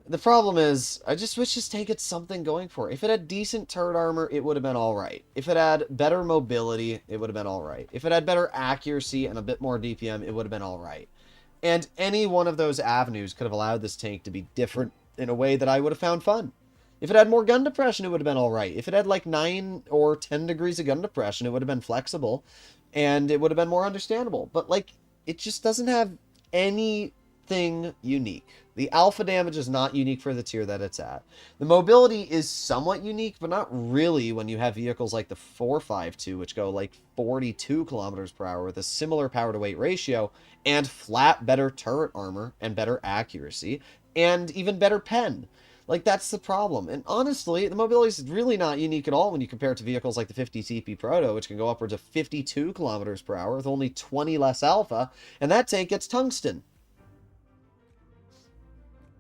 The problem is, I just wish this tank had something going for it. If it had decent turret armor, it would have been alright. If it had better mobility, it would have been alright. If it had better accuracy and a bit more DPM, it would have been alright. And any one of those avenues could have allowed this tank to be different in a way that I would have found fun. If it had more gun depression, it would have been alright. If it had like 9 or 10 degrees of gun depression, it would have been flexible. And it would have been more understandable. But, like, it just doesn't have anything unique. The alpha damage is not unique for the tier that it's at. The mobility is somewhat unique, but not really when you have vehicles like the 452, which go like 42 kilometers per hour with a similar power to weight ratio, and flat better turret armor, and better accuracy, and even better pen. Like, that's the problem. And honestly, the mobility is really not unique at all when you compare it to vehicles like the 50 TP Proto, which can go upwards of 52 kilometers per hour with only 20 less alpha, and that tank gets tungsten.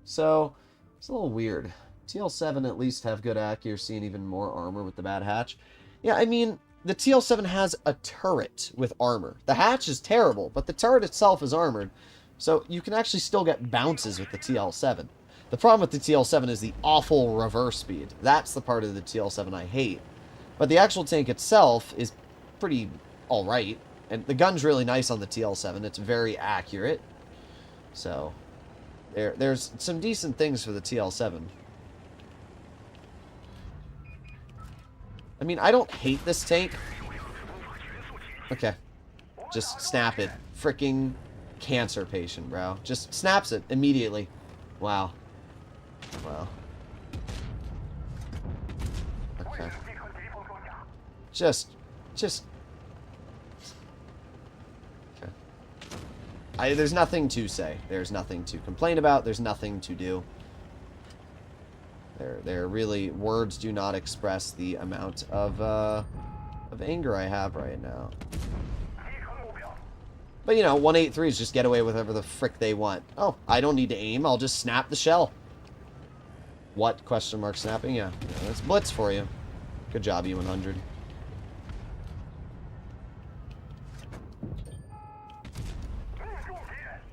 So, it's a little weird. TL7 at least have good accuracy and even more armor with the bad hatch. Yeah, I mean, the TL7 has a turret with armor. The hatch is terrible, but the turret itself is armored, so you can actually still get bounces with the TL7. The problem with the TL7 is the awful reverse speed. That's the part of the TL7 I hate. But the actual tank itself is pretty alright. And the gun's really nice on the TL7. It's very accurate. So, there's some decent things for the TL7. I mean, I don't hate this tank. Okay. Just snap it. Freaking cancer patient, bro. Just snaps it immediately. Wow. Wow. Okay. Just. Okay. There's nothing to say. There's nothing to complain about. There's nothing to do. There really, words do not express the amount of anger I have right now. But, you know, 183s just get away with whatever the frick they want. Oh, I don't need to aim. I'll just snap the shell. What? Question mark snapping? Yeah, that's Blitz for you. Good job, E100.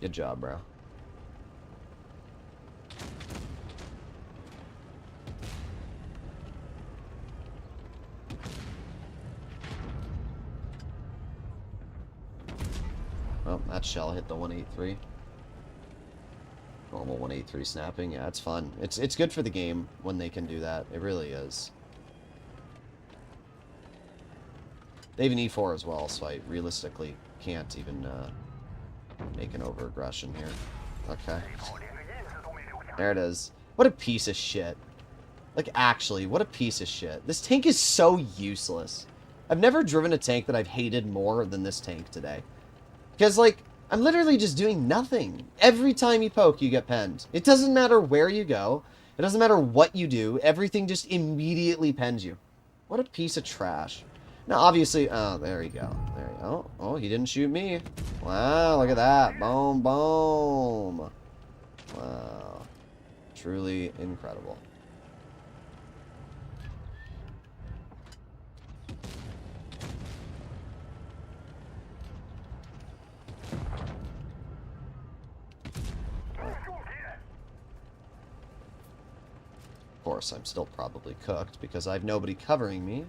Good job, bro. Oh, that shell hit the 183. Normal 183 snapping. Yeah, it's fun. It's good for the game when they can do that. It really is. They have an E4 as well, so I realistically can't even make an over-aggression here. Okay. There it is. What a piece of shit. Like, actually, what a piece of shit. This tank is so useless. I've never driven a tank that I've hated more than this tank today. Because, like, I'm literally just doing nothing. Every time you poke, you get penned. It doesn't matter where you go. It doesn't matter what you do. Everything just immediately pens you. What a piece of trash. Now, obviously... Oh, there you go. There you go. Oh, he didn't shoot me. Wow, look at that. Boom, boom. Wow. Truly incredible. Of course, I'm still probably cooked because I have nobody covering me.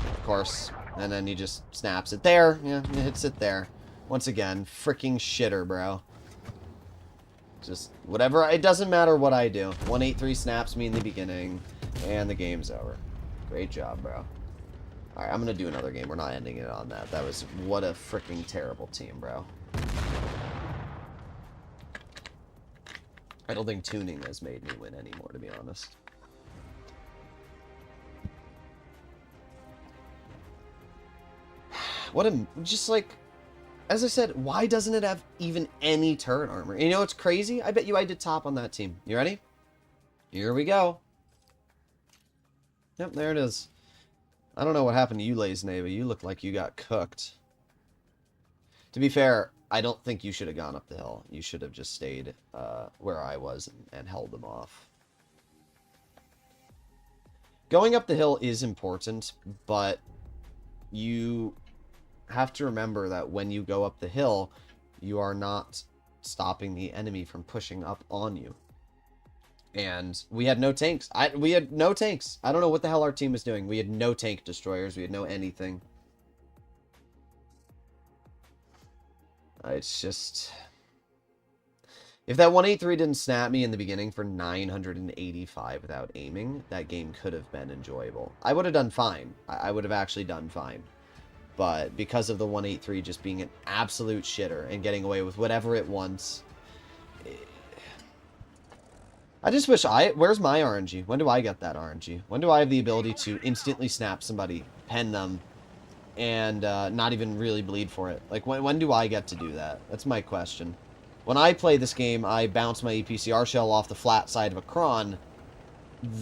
Of course. And then he just snaps it there. Yeah, it hits it there. Once again, freaking shitter, bro. Just whatever. It doesn't matter what I do. 183 snaps me in the beginning, and the game's over. Great job, bro. Alright, I'm going to do another game. We're not ending it on that. That was... What a freaking terrible team, bro. I don't think tuning has made me win anymore, to be honest. What a... Just like... As I said, why doesn't it have even any turret armor? You know what's crazy? I bet you I did top on that team. You ready? Here we go. Yep, there it is. I don't know what happened to you, Lazenay, but you look like you got cooked. To be fair, I don't think you should have gone up the hill. You should have just stayed where I was and held them off. Going up the hill is important, but you have to remember that when you go up the hill, you are not stopping the enemy from pushing up on you. And we had no tanks. We had no tanks. I don't know what the hell our team was doing. We had no tank destroyers. We had no anything. It's just... If that 183 didn't snap me in the beginning for 985 without aiming, that game could have been enjoyable. I would have done fine. I would have actually done fine. But because of the 183 just being an absolute shitter and getting away with whatever it wants... I just wish Where's my RNG? When do I get that RNG? When do I have the ability to instantly snap somebody, pen them, and not even really bleed for it? Like, when do I get to do that? That's my question. When I play this game, I bounce my EPCR shell off the flat side of a cron.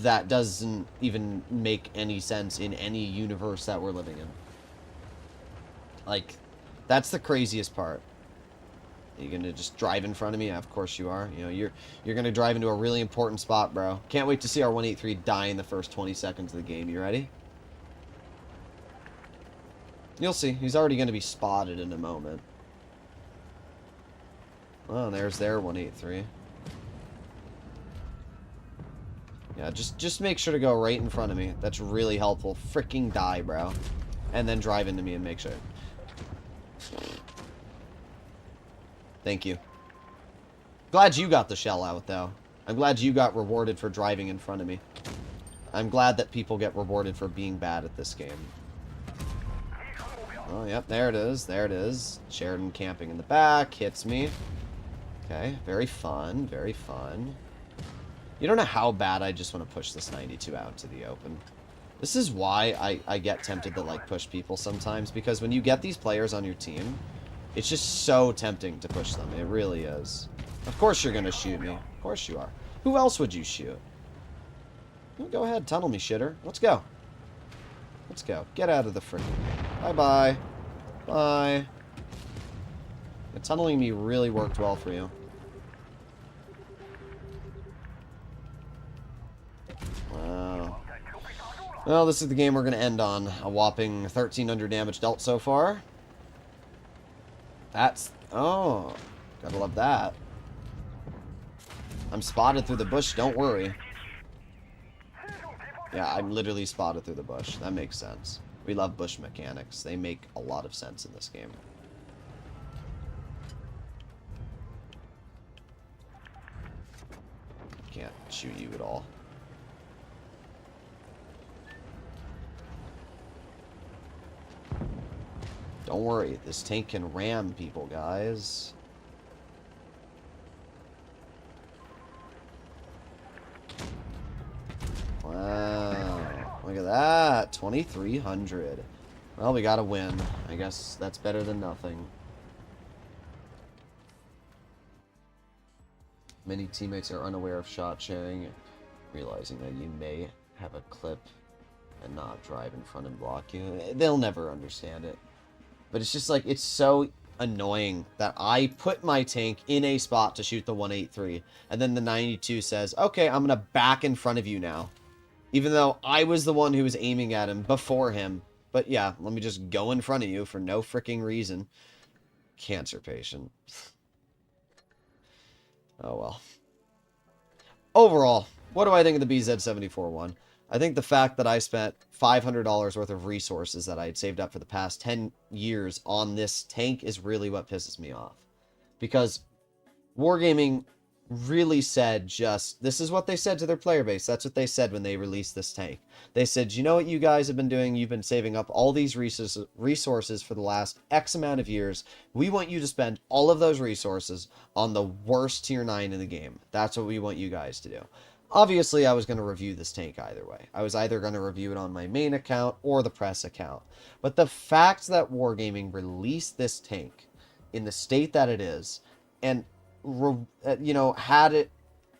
That doesn't even make any sense in any universe that we're living in. Like, that's the craziest part. Are you gonna just drive in front of me? Yeah, of course you are. You know, you're gonna drive into a really important spot, bro. Can't wait to see our 183 die in the first 20 seconds of the game. You ready? You'll see. He's already gonna be spotted in a moment. Oh, there's their 183. Yeah, just make sure to go right in front of me. That's really helpful. Freaking die, bro. And then drive into me and make sure. Thank you. Glad you got the shell out, though. I'm glad you got rewarded for driving in front of me. I'm glad that people get rewarded for being bad at this game. Oh, yep, there it is. There it is. Sheridan camping in the back. Hits me. Okay, very fun. Very fun. You don't know how bad I just want to push this 92 out to the open. This is why I get tempted to, like, push people sometimes. Because when you get these players on your team... It's just so tempting to push them. It really is. Of course you're going to shoot me. Of course you are. Who else would you shoot? Well, go ahead. Tunnel me, shitter. Let's go. Let's go. Get out of the freaking game. Bye-bye. Bye. The tunneling me really worked well for you. Wow. Well, this is the game we're going to end on. A whopping 1,300 damage dealt so far. That's... Oh. Gotta love that. I'm spotted through the bush, don't worry. Yeah, I'm literally spotted through the bush. That makes sense. We love bush mechanics. They make a lot of sense in this game. Can't shoot you at all. Don't worry, this tank can ram people, guys. Wow, look at that, 2,300. Well, we gotta win. I guess that's better than nothing. Many teammates are unaware of shot sharing, realizing that you may have a clip and not drive in front and block you. They'll never understand it. But it's just like, it's so annoying that I put my tank in a spot to shoot the 183, and then the 92 says, okay, I'm going to back in front of you now. Even though I was the one who was aiming at him before him. But yeah, let me just go in front of you for no freaking reason. Cancer patient. Oh well. Overall, what do I think of the BZ-74-1? I think the fact that I spent $500 worth of resources that I had saved up for the past 10 years on this tank is really what pisses me off. Because Wargaming really said just, this is what they said to their player base. That's what they said when they released this tank. They said, you know what you guys have been doing? You've been saving up all these resources for the last X amount of years. We want you to spend all of those resources on the worst tier 9 in the game. That's what we want you guys to do. Obviously, I was going to review this tank either way. I was either going to review it on my main account or the press account. But the fact that Wargaming released this tank in the state that it is, and, you know, had it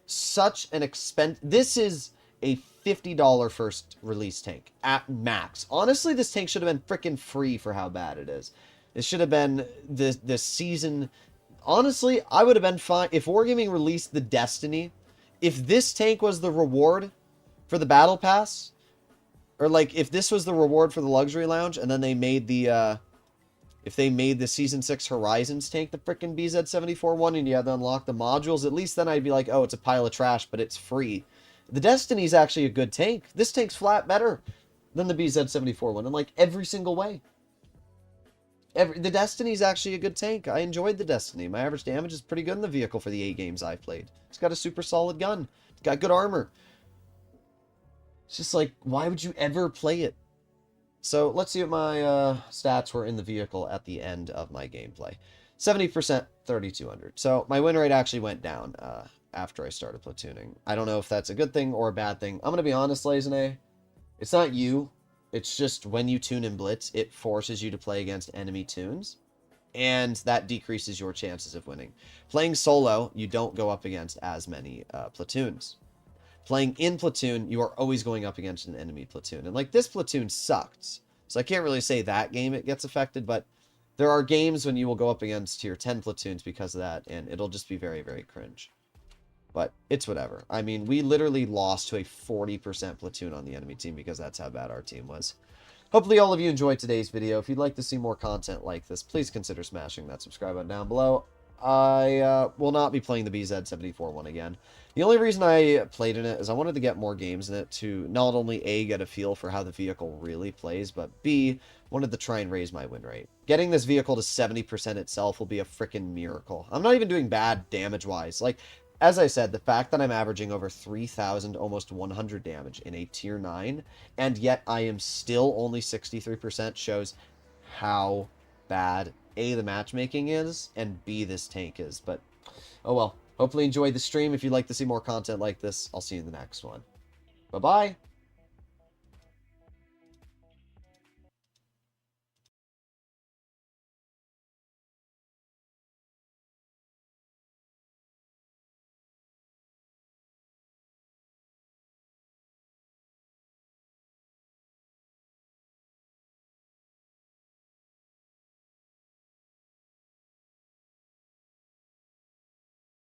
such an expense... This is a $50 first release tank at max. Honestly, this tank should have been freaking free for how bad it is. It should have been the season. Honestly, I would have been fine if Wargaming released the Destiny. If this tank was the reward for the Battle Pass, or like if this was the reward for the Luxury Lounge, and then they made the if they made the Season 6 Horizons tank the frickin' BZ-74 one, and you had to unlock the modules, at least then I'd be like, oh, it's a pile of trash, but it's free. The Destiny's actually a good tank. This tank's flat better than the BZ-74 one in like every single way. The Destiny's actually a good tank. I enjoyed the Destiny. My average damage is pretty good in the vehicle for the 8 games I've played. It's got a super solid gun. It's got good armor. It's just like, why would you ever play it? So let's see what my stats were in the vehicle at the end of my gameplay. 70%, 3,200. So my win rate actually went down after I started platooning. I don't know if that's a good thing or a bad thing. I'm going to be honest, Lazenay. It's not you. It's just when you tune in Blitz, it forces you to play against enemy tunes. And that decreases your chances of winning. Playing solo, you don't go up against as many platoons. Playing in platoon, you are always going up against an enemy platoon. And like this platoon sucked. So I can't really say that game it gets affected, but there are games when you will go up against tier 10 platoons because of that, and it'll just be very, very cringe. But it's whatever. I mean, we literally lost to a 40% platoon on the enemy team because that's how bad our team was. Hopefully all of you enjoyed today's video. If you'd like to see more content like this, please consider smashing that subscribe button down below. I will not be playing the BZ-74 one again. The only reason I played in it is I wanted to get more games in it to not only A, get a feel for how the vehicle really plays, but B, wanted to try and raise my win rate. Getting this vehicle to 70% itself will be a freaking miracle. I'm not even doing bad damage-wise. Like, as I said, the fact that I'm averaging over 3,000, almost 100 damage in a tier 9, and yet I am still only 63% shows how bad A, the matchmaking is, and B, this tank is. But, oh well. Hopefully enjoyed the stream. If you'd like to see more content like this, I'll see you in the next one. Bye-bye.